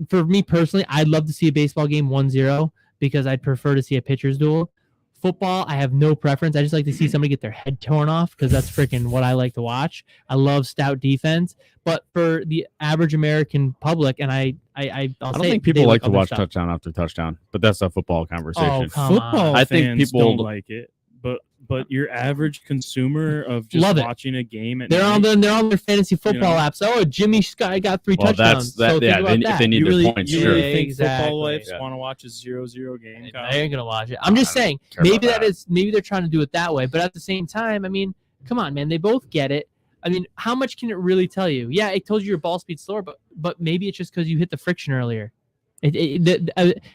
C: for me personally, I'd love to see a baseball game 1-0 because I'd prefer to see a pitcher's duel. Football, I have no preference. I just like to see somebody get their head torn off because that's freaking what I like to watch. I love stout defense. But for the average American public, and I don't
A: think people like to watch touchdown after touchdown, but that's a football conversation.
C: Oh, come
D: Football
C: on.
A: I think
D: fans
A: people
D: don't like it, but your average consumer of just
C: Love it.
D: watching a game at
C: They're on their fantasy football
D: know.
C: apps. Oh, Jimmy Scott got 3 touchdowns. So think about
A: if
C: that.
A: they need
D: You
A: their
D: really,
A: points,
D: you
A: sure.
D: really think
C: Exactly.
D: football wives
A: Yeah.
D: want to watch a 0-0 game? Kyle?
C: They ain't gonna watch it. I'm just saying,
A: care about
C: maybe
A: that.
C: maybe they're trying to do it that way, but at the same time, I mean, come on, man, they both get it. I mean, how much can it really tell you? Yeah, it tells you your ball speed's slower, but maybe it's just because you hit the friction earlier.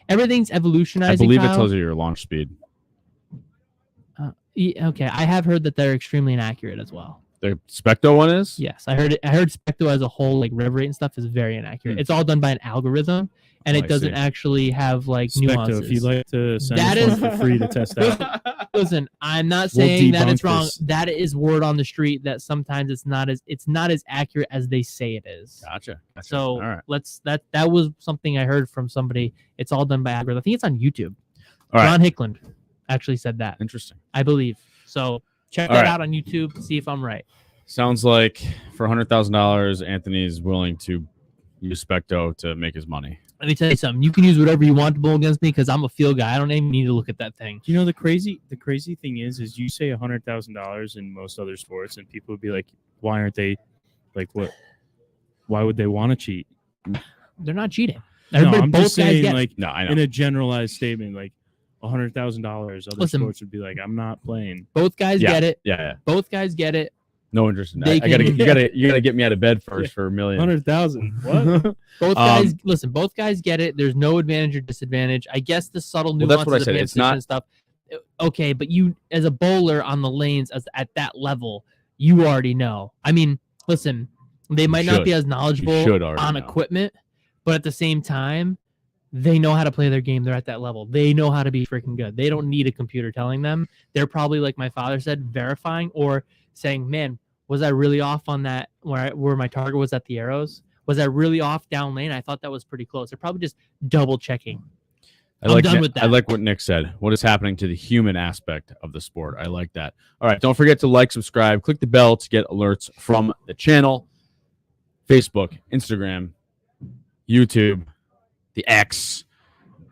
C: Everything's evolutionizing.
A: I believe
C: Kyle.
A: it tells you your launch speed.
C: Okay, I have heard that they're extremely inaccurate as well.
A: The Specto one is?
C: Yes, I heard Specto as a whole, like rev rate and stuff, is very inaccurate. It's all done by an algorithm, and
A: Oh,
C: it
A: I
C: doesn't
A: see.
C: actually have like
D: Specto,
C: nuances.
D: if you'd like to send
C: That
D: us
C: is-
D: one for free to test out.
C: Listen, I'm not
D: We'll
C: saying that it's
D: debunk
C: wrong.
D: this.
C: That is word on the street that sometimes it's not as accurate as they say it is.
A: Gotcha.
C: So
A: All right.
C: that was something I heard from somebody. It's all done by algorithm. I think it's on YouTube.
A: All right.
C: Ron Hickland actually said that,
A: Interesting.
C: I believe. So check
A: All
C: that
A: right.
C: out on YouTube. See if I'm right.
A: Sounds like for $100,000, Anthony's willing to use Specto to make his money.
C: Let me tell you something. You can use whatever you want to bowl against me because I'm a field guy. I don't even need to look at that thing.
D: You know, the crazy thing is you say $100,000 in most other sports, and people would be like, "Why aren't they like what? Why would they want to cheat?"
C: They're not cheating.
D: No,
C: Everybody,
D: I'm
C: both
D: just
C: guys
D: saying,
C: get.
D: like
A: No, I know.
D: in a generalized statement, like $100,000. Other
C: Listen.
D: sports would be like, "I'm not playing."
C: Both guys
A: Yeah.
C: get it.
A: Yeah.
C: Both guys get it.
A: No interest in that.
C: They
A: I gotta,
C: can-
A: you gotta get me out of bed first for $1 million.
D: 100,000. What?
C: Both guys listen. Both guys get it. There's no advantage or disadvantage. I guess the subtle
A: Well,
C: nuances
A: that's what I
C: of
A: said.
C: hand
A: It's
C: position
A: not-
C: and stuff. Okay, but you as a bowler on the lanes at that level, you already know. I mean, listen, they might not be as knowledgeable
A: should already
C: on
A: know.
C: equipment, but at the same time, they know how to play their game. They're at that level. They know how to be freaking good. They don't need a computer telling them. They're probably, like my father said, verifying or saying, man, was I really off on that where my target was at the arrows? Was I really off down lane? I thought that was pretty close. They're probably just double checking. I'm done with that.
A: I like what Nick said. What is happening to the human aspect of the sport? I like that. All right. Don't forget to like, subscribe, click the bell to get alerts from the channel. Facebook, Instagram, YouTube, the X.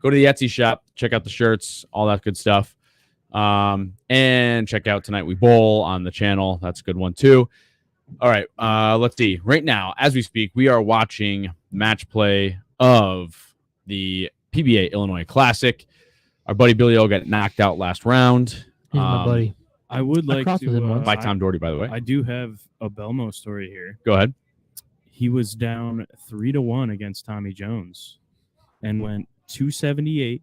A: Go to the Etsy shop. Check out the shirts, all that good stuff. And check out Tonight We Bowl on the channel. That's a good one too. All right, let's see. Right now, as we speak, we are watching match play of the PBA Illinois Classic. Our buddy Billy O got knocked out last round.
C: He's my buddy.
D: I would like
C: crossed with him
D: to.
C: once.
A: By Tom Doherty, by the way.
D: I do have a Belmo story here.
A: Go ahead.
D: He was down 3-1 against Tommy Jones, and went 278,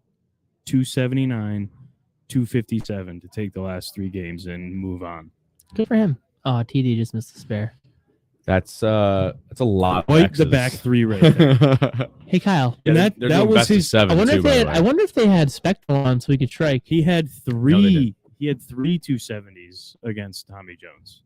D: 279, 257 to take the last 3 games and move on.
C: Good for him. Oh, TD just missed the spare.
A: That's a lot. of
D: Like the
A: X's.
D: back 3 right there.
C: Hey, Kyle.
A: Yeah,
D: And that-
A: they're
D: that
A: doing
D: was
A: best of
D: his-
A: 7
C: I wonder
A: too,
C: if
A: by
C: they
A: the
C: had,
A: way.
C: I wonder if they had Spectral on so we could strike.
D: He had
A: No, they
D: 3.
A: didn't.
D: He had 3 270s against Tommy Jones.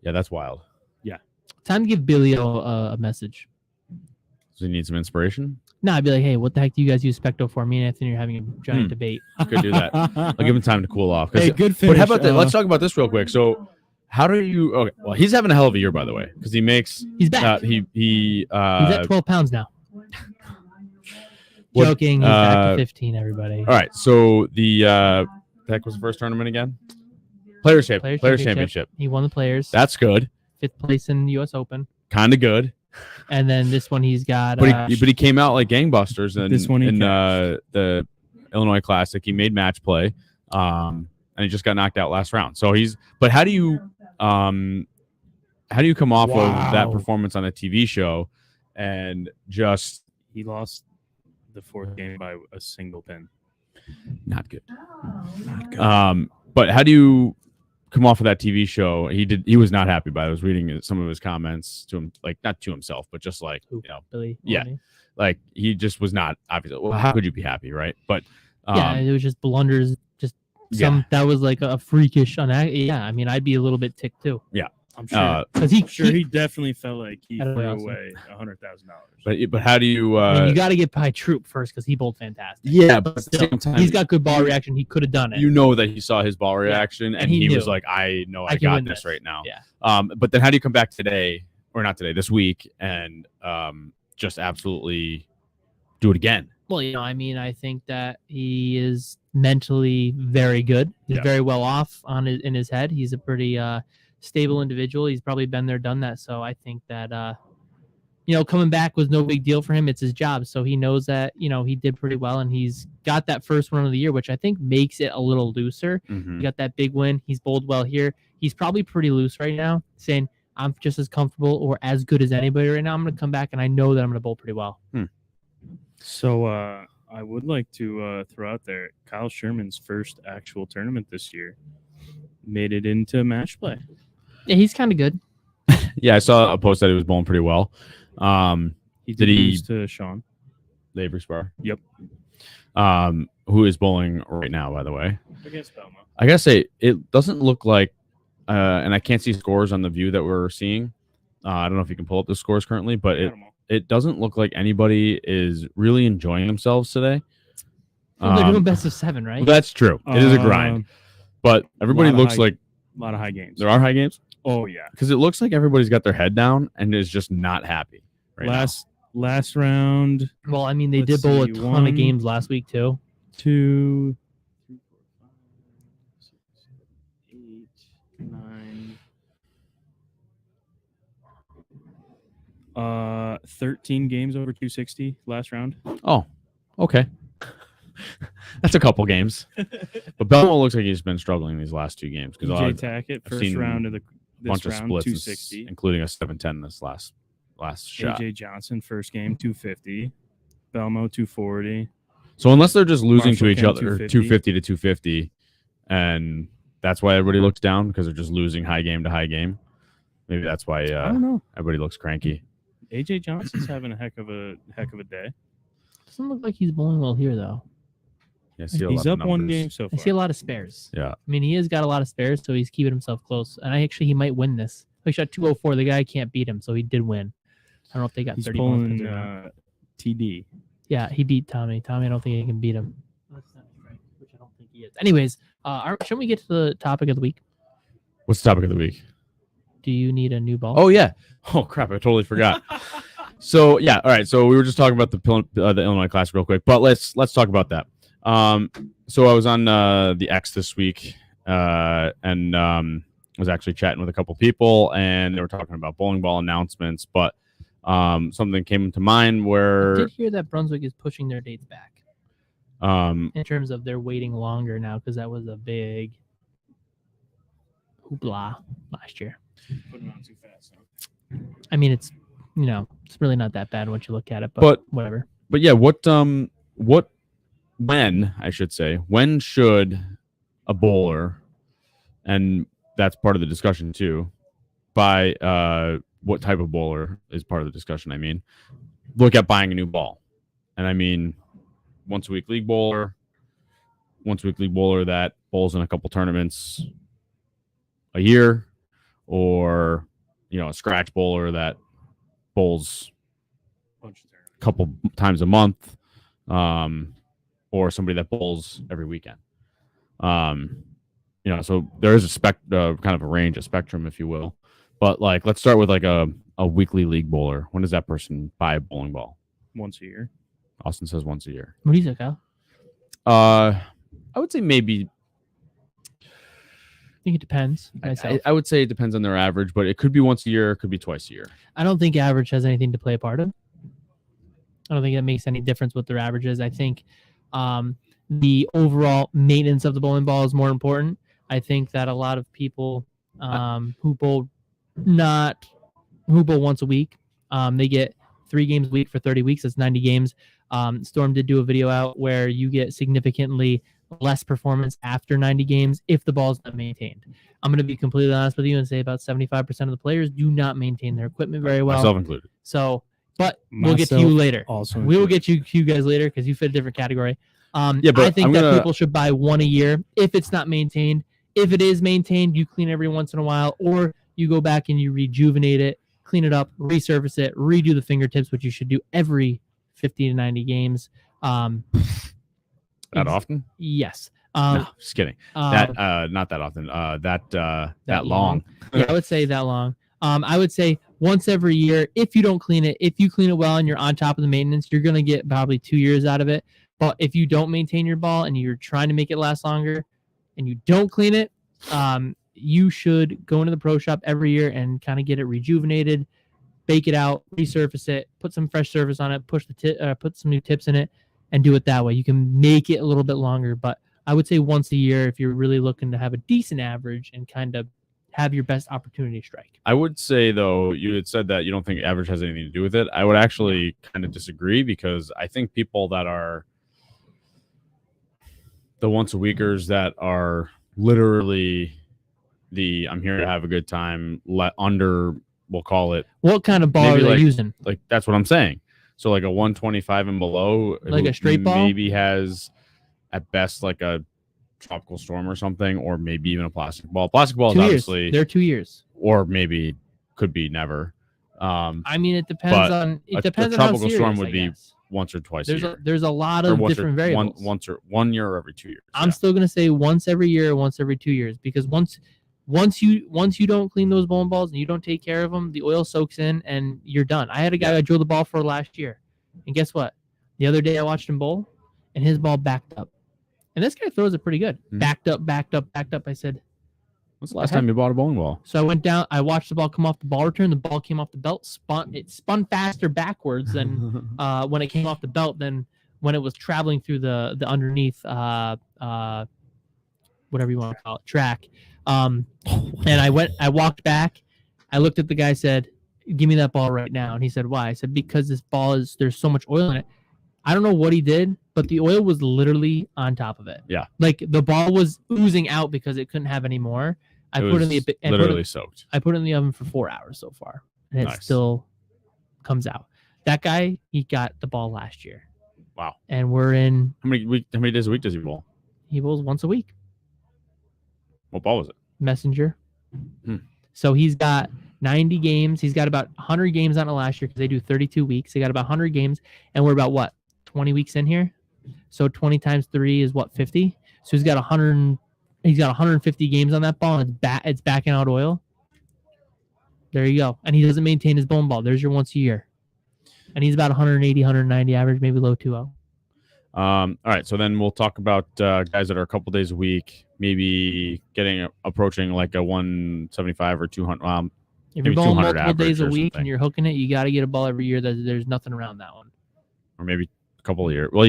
A: Yeah, that's wild.
D: Yeah.
C: Time to give Billy a message.
A: Does he need some inspiration?
C: No, I'd be like, hey, what the heck do you guys use Specto for? Me and Anthony are having a giant debate.
A: Could do that. I'll give him time to cool off.
D: Hey, good finish.
A: But how about that? Let's talk about this real quick. So, how do you? Okay, well, he's having a hell of a year, by the way, because he makes.
C: He's back.
A: He's
C: at 12 pounds now.
A: What,
C: Joking. He's back to 15. Everybody.
A: All right. So the heck was the first tournament again? Players Championship.
C: He won the Players.
A: That's good.
C: 5th place in U.S. Open.
A: Kind of good.
C: And then this one he's got.
A: But he came out like gangbusters in the Illinois Classic. He made match play, and he just got knocked out last round. So he's. But how do you come off of that performance on a TV show, and just
D: he lost the 4th game by a single pin.
A: Not good. But how do you come off of that TV show? He was not happy by it. I was reading some of his comments to him, like not to himself, but just like
C: Billy.
A: Yeah, like he just was not obviously. Well, how could you be happy, right? But
C: it was just blunders. Just that was like a freakish. Yeah, I mean, I'd be a little bit ticked too.
A: Yeah,
D: I'm sure.
C: Because
D: he definitely felt like he threw
C: awesome.
D: away $100,000.
A: But how do you?
C: You got to get by Troop first because he bowled fantastic.
A: Yeah, but
C: still, at the same time, he's got good ball reaction. He could have done it.
A: You know that he saw his ball reaction and he was like, "I know I got this right now."
C: Yeah.
A: But then how do you come back today, or not today, this week, and just absolutely do it again?
C: Well, I mean, I think that he is mentally very good. He's very well off in his head. He's a pretty stable individual. He's probably been there, done that. So I think that coming back was no big deal for him. It's his job, so he knows that he did pretty well, and he's got that first run of the year, which I think makes it a little looser. He got that big win. He's bowled well here. He's probably pretty loose right now, saying I'm just as comfortable or as good as anybody right now. I'm going to come back, and I know that I'm going to bowl pretty well.
D: So I would like to throw out there Kyle Sherman's first actual tournament this year made it into match play.
C: Yeah, he's kind of good.
A: Yeah, I saw a post that he was bowling pretty well.
D: He did lose to Sean.
A: The Avery Spar.
D: Yep.
A: Who is bowling right now, by the way?
D: Against Belmont.
A: I gotta say, it doesn't look like, and I can't see scores on the view that we're seeing. I don't know if you can pull up the scores currently, but it doesn't look like anybody is really enjoying themselves today.
C: Well, they're doing best of 7, right?
A: Well, that's true. It is a grind, but everybody looks like
D: a lot of high games.
A: There are high games.
D: Oh yeah,
A: because it looks like everybody's got their head down and is just not happy.
D: Last round.
C: Well, I mean, they did bowl a ton of games last week too.
D: 2, 3, 4, 5, 6, 8, 9. 13 games over 260 last round.
A: Oh, okay. That's a couple games. But Belmont looks like he's been struggling these last 2 games.
D: Because Tackett, first round of the
A: bunch of splits,
D: 260.
A: Including a 7-10 this last shot.
D: AJ Johnson, first game, 250. Belmo, 240.
A: So unless they're just losing
D: Marshall
A: to each
D: King,
A: other, 250 to 250, and that's why everybody looks down, because they're just losing high game to high game. Maybe that's why
D: I don't know.
A: Everybody looks cranky.
D: AJ Johnson's having a heck of a day.
C: Doesn't look like he's bowling well here though.
A: Yeah,
D: he's up 1 game so far.
C: I see a lot of spares.
A: Yeah.
C: I mean, he has got a lot of spares, so he's keeping himself close. And he might win this. He shot 204. The guy can't beat him, so he did win. I don't know if they got 30 points.
D: TD.
C: Yeah, he beat Tommy. Tommy, I don't think he can beat him. That's not right, which I don't think he is. Anyways, shouldn't we get to the topic of the week?
A: What's the topic of the week?
C: Do you need a new ball?
A: Oh, yeah. Oh, crap. I totally forgot. So, yeah. All right. So we were just talking about the Illinois Classic real quick, but let's talk about that. So I was on the X this week and was actually chatting with a couple people, and they were talking about bowling ball announcements, but something came to mind where
C: I did hear that Brunswick is pushing their dates back in terms of they're waiting longer now, because that was a big hoopla last year.
D: Putting on too fast.
C: I mean, it's it's really not that bad once you look at it, but whatever.
A: But yeah, when should a bowler, and that's part of the discussion too, what type of bowler is part of the discussion, I mean, look at buying a new ball. And I mean, once a week league bowler that bowls in a couple tournaments a year, or a scratch bowler that bowls
D: Bunch of
A: a couple times a month, or somebody that bowls every weekend. So there is a kind of a range, a spectrum, if you will. But like, let's start with like a weekly league bowler. When does that person buy a bowling ball?
D: once a year.
A: Austin says once a year.
C: What do you think, Kyle?
A: I would say maybe.
C: I think it depends.
A: I would say it depends on their average, but it could be once a year, it could be twice a year.
C: I don't think average has anything to play a part of. I don't think that makes any difference what their average is. I think the overall maintenance of the bowling ball is more important. I think that a lot of people who bowl once a week, they get 3 games a week for 30 weeks. That's 90 games. Storm did do a video out where you get significantly less performance after 90 games if the ball is not maintained. I'm going to be completely honest with you and say about 75% of the players do not maintain their equipment very well.
A: Myself included.
C: So, but we'll get to you later.
D: Also,
C: we will get you guys later because you fit a different category.
A: But
C: I think that people should buy one a year if it's not maintained. If it is maintained, you clean every once in a while, or you go back and you rejuvenate it, clean it up, resurface it, redo the fingertips, which you should do every 50 to 90 games.
A: That often?
C: Yes.
A: No, just kidding. Not that often. That long.
C: Yeah, I would say that long. I would say once every year. If you don't clean it, if you clean it well and you're on top of the maintenance, you're going to get probably 2 years out of it. But if you don't maintain your ball and you're trying to make it last longer and you don't clean it, you should go into the pro shop every year and kind of get it rejuvenated, bake it out, resurface it, put some fresh surface on it, put some new tips in it, and do it that way. You can make it a little bit longer, but I would say once a year if you're really looking to have a decent average and kind of have your best opportunity strike.
A: I would say, though, you had said that you don't think average has anything to do with it. I would actually kind of disagree because I think people that are the once-a-weekers that are literally I'm here to have a good time, under, we'll call it.
C: What kind of ball are they using?
A: Like, that's what I'm saying. So like a 125 and below,
C: like a straight ball,
A: maybe has at best like a tropical storm or something, or maybe even a plastic ball. Plastic ball is obviously
C: they're 2 years,
A: or maybe could be never.
C: I mean, it depends on
A: a
C: tropical
A: how serious,
C: storm
A: would be once or twice.
C: There's a lot of different variables.
A: Once or 1 year or every 2 years.
C: I'm still gonna say once every year, once every 2 years, because once you don't clean those bowling balls and you don't take care of them, the oil soaks in and you're done. I had a guy I drilled the ball for last year, and guess what? The other day I watched him bowl, and his ball backed up. And this guy throws it pretty good.
A: Mm-hmm.
C: Backed up. I said,
A: "When's the last time you bought a bowling ball?"
C: So I went down. I watched the ball come off the ball return. The ball came off the belt. It spun faster backwards than when it came off the belt than when it was traveling through the underneath whatever you want to call it, track. And I walked back. I looked at the guy, said, "Give me that ball right now." And he said, "Why?" I said, "Because this ball there's so much oil in it." I don't know what he did, but the oil was literally on top of it.
A: Yeah.
C: Like the ball was oozing out because it couldn't have any more.
A: Soaked.
C: I put it in the oven for 4 hours so far, and
A: Nice.
C: It still comes out. That guy, he got the ball last year.
A: Wow.
C: And we're in.
A: How many days a week does he bowl?
C: He bowls once a week.
A: What ball was it?
C: Messenger. So he's got 90 games. He's got about 100 games on it last year because they do 32 weeks. He got about 100 games, and we're about 20 weeks in here. So 20 times 3 is 50. So he's got 100. He's got 150 games on that ball, and it's backing out oil. There you go. And he doesn't maintain his bowling ball. There's your once a year. And he's about 180, 190 average, maybe low 2-0.
A: All right, so then we'll talk about guys that are a couple days a week, maybe approaching like a 175 or 200.
C: If you're bowling multiple
A: average
C: days a
A: or
C: week
A: something.
C: and you're hooking it, you got to get a ball every year. There's nothing around that one.
A: Or maybe a couple of years. Well,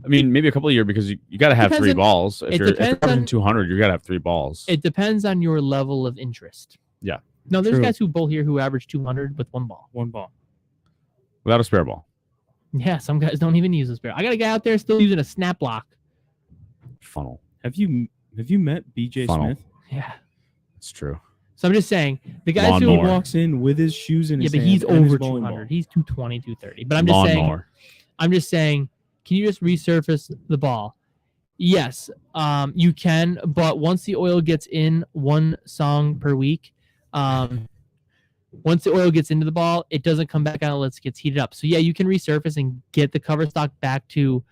A: maybe a couple of years because you got to have
C: Depends
A: 3
C: on-
A: balls.
C: it
A: If you're
C: depends
A: averaging
C: on-
A: 200, you got to have 3 balls.
C: It depends on your level of interest.
A: Yeah.
C: No, there's
D: True.
C: guys who bowl here who average 200 with one ball.
D: One ball.
A: Without a spare ball.
C: Yeah, some guys don't even use a spare. I got a guy out there still using a snap block.
A: Funnel.
D: Have you met BJ
A: Funnel.
D: Smith?
C: Yeah.
A: It's true.
C: So I'm just saying, the guys
D: He
A: Lawnmower.
C: who
D: walks in with his shoes in
C: yeah,
D: his
C: but
D: hand
C: he's
D: and his
C: over
D: bowling
C: 200.
D: ball.
C: He's 220, 230. But I'm just saying, can you just resurface the ball? Yes, you can. But once the oil gets in 1 song per week, Once the oil gets into the ball, it doesn't come back out unless it gets heated up. So yeah, you can resurface and get the cover stock back to,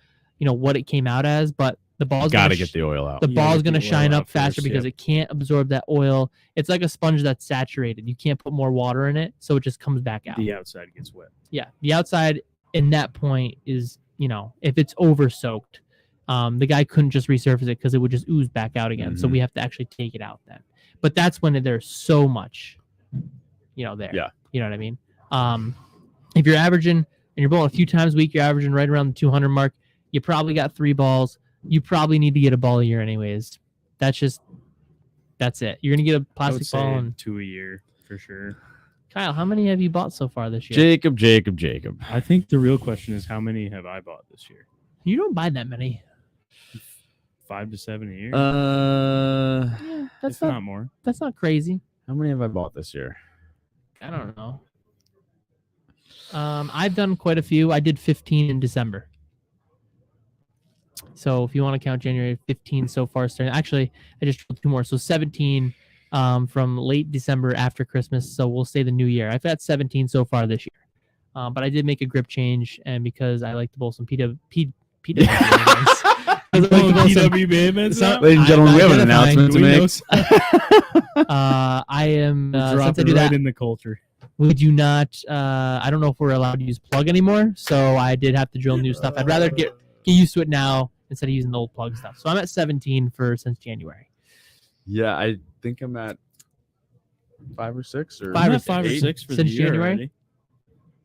C: what it came out as, but the ball's
A: Got to get the oil out.
C: the
D: You gotta
C: ball's
D: get
C: going to
D: the oil
C: shine
D: out
C: up faster
D: first,
C: because it can't absorb that oil. It's like a sponge that's saturated. You can't put more water in it, so it just comes back out.
D: The outside gets wet.
C: Yeah, the outside in that point is, if it's over soaked, the guy couldn't just resurface it because it would just ooze back out again. So we have to actually take it out then. But that's when there's so much, there.
A: Yeah.
C: You know what I mean? If you're averaging and you're bowling a few times a week, you're averaging right around the 200 mark. You probably got 3 balls. You probably need to get a ball a year anyways. That's it. You're going to get a
D: I would
C: plastic
D: say
C: ball. And
D: 2 a year for sure.
C: Kyle, how many have you bought so far this year?
A: Jacob.
D: I think the real question is how many have I bought this year?
C: You don't buy that many.
D: 5 to 7 a year.
C: Yeah,
D: if not more.
C: That's not crazy.
A: How many have I bought this year?
C: I don't know. I've done quite a few. I did 15 in December. So if you want to count January, 15 so far. Actually, I just drilled 2 more. So 17 from late December after Christmas. So we'll say the new year. I've got 17 so far this year. But I did make a grip change, and because I like to bowl some PWA events.
D: PWA events.
A: Ladies and gentlemen, we have an announcement to make.
C: I am since I
D: Dropping
C: do
D: right
C: that.
D: in the culture.
C: We do not. I don't know if we're allowed to use plug anymore, so I did have to drill new stuff. I'd rather get used to it now instead of using the old plug stuff. So I'm at 17 since January.
A: Yeah, I think I'm at 5 or 6 or
C: Five or
D: 5 or 6 for
C: Since
D: the year
C: January?
D: already.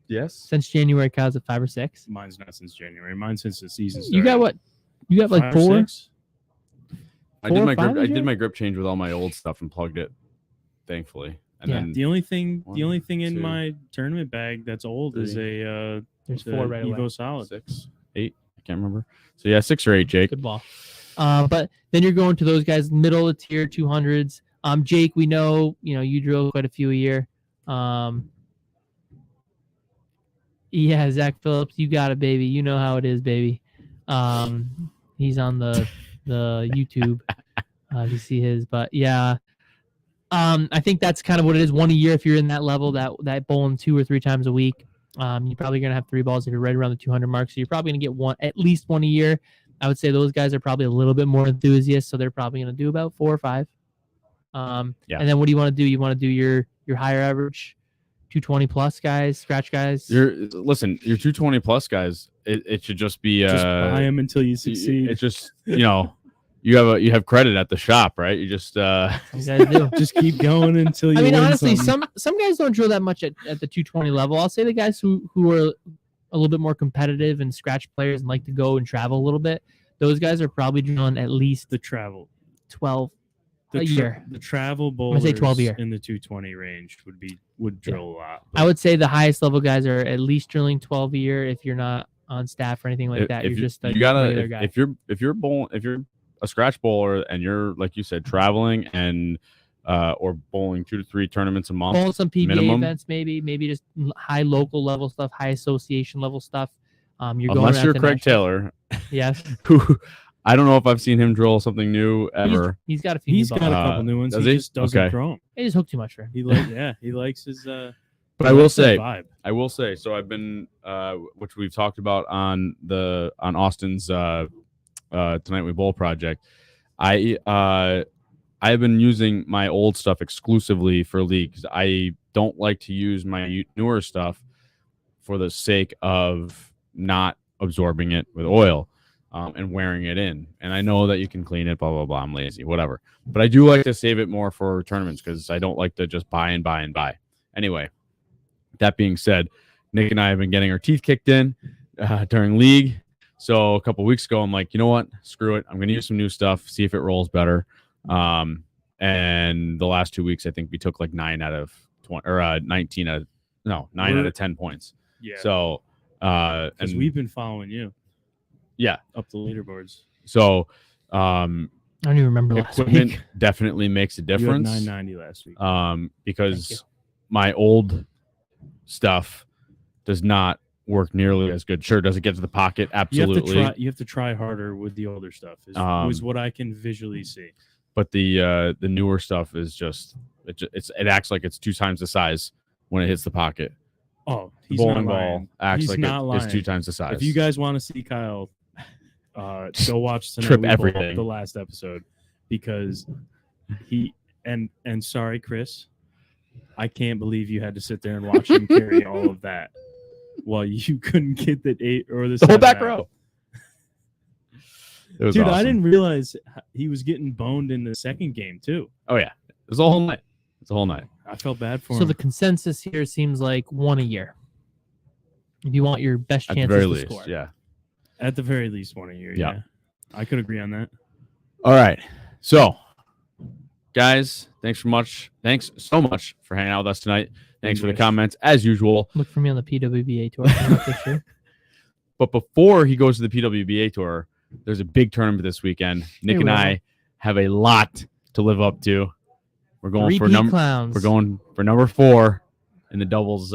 A: Yes.
C: Since January, Kyle's at 5 or 6.
D: Mine's not since January. Mine's since the season started.
C: You got what? You got like
D: 5 or
C: 4?
D: 6?
A: I
C: 4
A: did
C: or
A: my
C: 5
A: grip. I
C: this year?
A: did my grip change with all my old stuff and plugged it, thankfully. And
C: Yeah.
A: then
D: The only thing in
A: 2,
D: my tournament bag that's old is
A: 3.
C: There's
D: the
C: 4 right away.
D: Evo Solid.
A: 6, 8. I can't remember. So yeah, 6 or 8, Jake.
C: Good ball. But then you're going to those guys middle of the tier 200s. Jake, we know you drill quite a few a year. Yeah, Zach Phillips, you got it, baby. You know how it is, baby. He's on the YouTube. You see his, but yeah. I think that's kind of what it is. 1 a year if you're in that level, that bowling 2 or 3 times a week. You're probably gonna have 3 balls if you're right around the 200 mark. So you're probably gonna get at least 1 a year. I would say those guys are probably a little bit more enthusiasts, so they're probably gonna do about 4 or 5.
A: Yeah.
C: And then what do you want to do? You want to do your higher average, 220 plus guys, scratch guys.
A: Your 220 plus guys. It should just be
D: Just buy them until you succeed.
A: It's just you have credit at the shop, right? You just
C: You guys do.
D: Just keep going until you
C: I mean,
D: win
C: honestly,
D: something.
C: some guys don't drill that much at the 220 level. I'll say the guys who are a little bit more competitive and scratch players and like to go and travel a little bit, those guys are probably drilling at least
D: the travel
C: 12
D: the
C: a year.
D: The travel
C: gonna
D: bowlers
C: say 12 a year.
D: in the 220 range would drill a lot.
C: I would say the highest level guys are at least drilling 12 a year. If you're not on staff or anything like that, you're just a regular guy.
A: if you're a scratch bowler and you're, like you said, traveling and or bowling 2 to 3 tournaments a month,
C: Bowling some PBA
A: minimum.
C: events, maybe just high local level stuff, high association level stuff. You're
A: unless
C: going
A: you're
C: around
A: Craig
C: to national-
A: Taylor,
C: Yes,
A: who I don't know if I've seen him drill something new ever.
C: he's got a few.
D: He's
C: new
D: got a
C: balls.
D: couple new ones.
A: does
D: He
A: he?
D: just doesn't
A: Okay.
D: throw them.
C: They just hook too much for him.
D: He likes his.
A: But
D: he
A: I will
D: likes that
A: say,
D: vibe.
A: so I've been, which we've talked about on Austin's Tonight We Bowl project. I've been using my old stuff exclusively for league because I don't like to use my newer stuff for the sake of not absorbing it with oil and wearing it in. And I know that you can clean it, blah, blah, blah. I'm lazy, whatever. But I do like to save it more for tournaments because I don't like to just buy and buy and buy. Anyway, that being said, Nick and I have been getting our teeth kicked in during league. So a couple of weeks ago, I'm like, you know what? Screw it. I'm going to use some new stuff, see if it rolls better. And the last 2 weeks, I think we took like 9 out of 20 or 19 out of 9 out of 10 points.
D: Yeah.
A: So,
D: because
A: and
D: we've been following you.
A: Yeah.
D: Up the leaderboards.
A: So,
C: I don't even remember last
A: equipment
C: week.
A: definitely makes a difference.
D: You had 990 last week.
A: Because my old stuff does not work nearly as good. Sure, does it get to the pocket? Absolutely.
D: You have to try harder with the older stuff. Is what I can visually see.
A: But the newer stuff is just it acts like it's 2 times the size when it hits the pocket.
D: Oh,
A: The
D: he's
A: bowling
D: not
A: ball
D: lying.
A: acts
D: He's
A: like
D: not
A: it is
D: lying.
A: 2 times the size.
D: If you guys want to see Kyle, go watch Tonight
A: Trip
D: We Bowl,
A: everything.
D: the last episode, because he and sorry, Chris, I can't believe you had to sit there and watch him carry all of that while you couldn't get the 8 or the
A: the whole
D: 7
A: back
D: out.
A: row. It was
D: Dude,
A: awesome.
D: I didn't realize he was getting boned in the second game too.
A: Oh yeah, it was a whole night. It's a whole night.
D: I felt bad for
C: So
D: him.
C: the consensus here seems like 1 a year. If you want your best
A: At the
C: chances
A: very
C: to
A: least,
C: score.
A: yeah.
D: At the very least, 1 a year.
A: Yeah.
D: Yeah, I could agree on that.
A: All right. So, guys, thanks so much for hanging out with us tonight. Thanks for the
D: English.
A: comments as usual.
C: Look for me on the PWBA tour coming up this year.
A: But before he goes to the PWBA tour, there's a big tournament this weekend. Nick and
C: we
A: I have a lot to live up to. We're going for
C: Repeat clowns.
A: We're going for number 4 in the doubles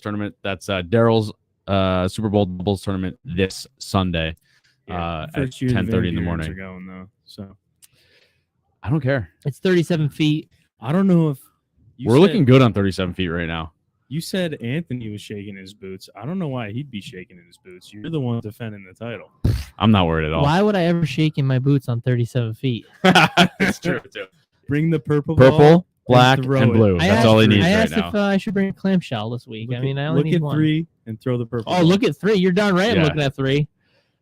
A: tournament. That's Daryl's Super Bowl doubles tournament this Sunday at
D: First year the
A: 10:30 in the
D: Van Burens
A: morning.
D: are going though, so
A: I don't care.
C: It's 37 feet.
D: I don't know if
A: We're looking good on 37 feet right now.
D: You said Anthony was shaking his boots. I don't know why he'd be shaking in his boots. You're the one defending the title.
A: I'm not worried at all.
C: Why would I ever shake in my boots on 37 feet?
A: It's true too.
D: Bring the purple, ball
A: Purple, black,
D: throw
A: and
D: it.
A: blue. That's all he needs
C: I
A: right
C: asked
A: now.
C: if I should bring a clamshell this week. I mean, I only
D: look
C: need
D: at
C: one.
D: 3 and throw the purple.
C: Oh,
D: ball.
C: look at 3. You're done right.
A: Yeah.
C: I'm looking at 3.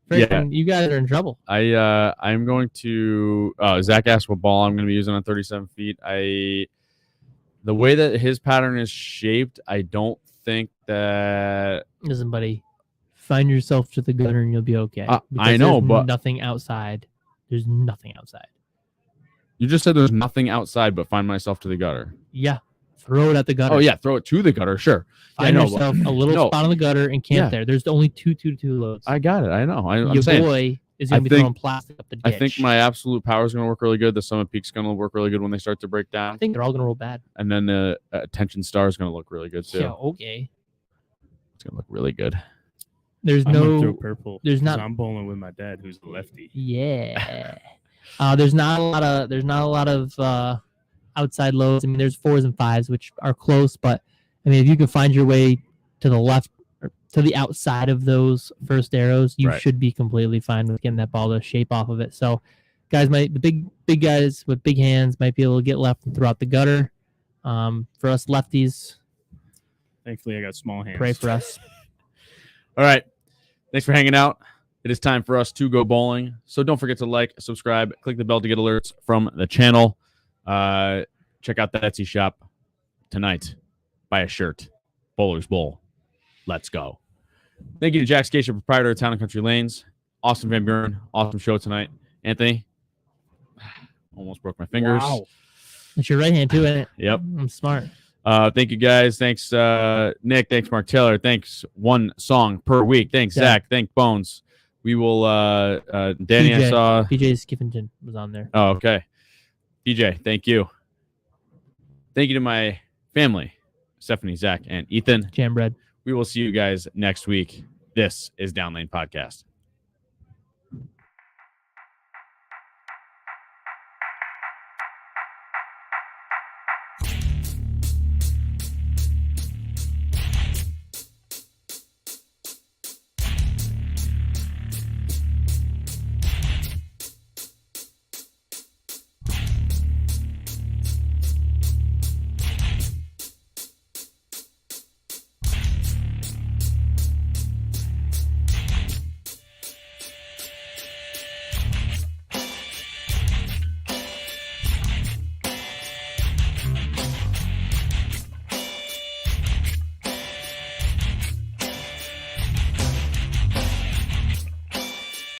C: Freaking, you guys are in trouble.
A: I'm going to Zach asked what ball I'm going to be using on 37 feet. The way that his pattern is shaped, I don't think that
C: Listen, buddy, find yourself to the gutter and you'll be okay.
A: I
C: Because
A: know,
C: there's
A: but-
C: nothing outside. There's nothing outside.
A: you just said there's nothing outside but find myself to the gutter.
C: Yeah, throw it at the gutter.
A: Oh yeah, throw it to the gutter, sure.
C: Find
A: I know,
C: yourself a little
A: no.
C: spot on the gutter and camp
A: Yeah.
C: there. There's only two loads.
A: I got it. I know. I'm
C: Your
A: saying.
C: boy is
A: I
C: going to be
A: think-
C: throwing plastic up the ditch.
A: I think my absolute power is going to work really good. The Summit Peak's going to work really good when they start to break
C: I
A: down,
C: think they're all going to roll bad.
A: and then the Attention Star is going to look really good too.
C: Yeah, okay.
A: It's going to look really good.
C: There's
D: I'm gonna throw
C: no.
D: purple.
C: there's
D: 'cause
C: not-
D: I'm bowling with my dad, who's a lefty.
C: Yeah. There's not a lot of outside loads. I mean, there's 4s and 5s, which are close, but I mean, if you can find your way to the left or to the outside of those first arrows, you
A: Right.
C: should be completely fine with getting that ball to shape off of it. So, guys, the big guys with big hands might be able to get left and throw out the gutter. For us lefties,
D: Thankfully, I got small hands.
C: pray for us.
A: All right. Thanks for hanging out. It is time for us to go bowling. So don't forget to like, subscribe, click the bell to get alerts from the channel. Check out the Etsy shop tonight. Buy a shirt. Bowler's Bowl. Let's go. Thank you to Jack Scaccia, proprietor of Town and Country Lanes. Austin Van Buren. Awesome show tonight. Anthony. Almost broke my fingers.
D: Wow.
C: It's your right hand too, isn't it?
A: Yep.
C: I'm smart.
A: Thank you guys. Thanks, Nick. Thanks, Mark Taylor. Thanks, one song per week. Thanks,
C: Yeah.
A: Zach. Thank Bones. We will, Danny, I
C: PJ.
A: saw.
C: PJ Skiffington was on there.
A: Oh, okay. DJ, thank you. Thank you to my family, Stephanie, Zach, and Ethan.
C: Jam bread.
A: We will see you guys next week. This is Downlane Podcast.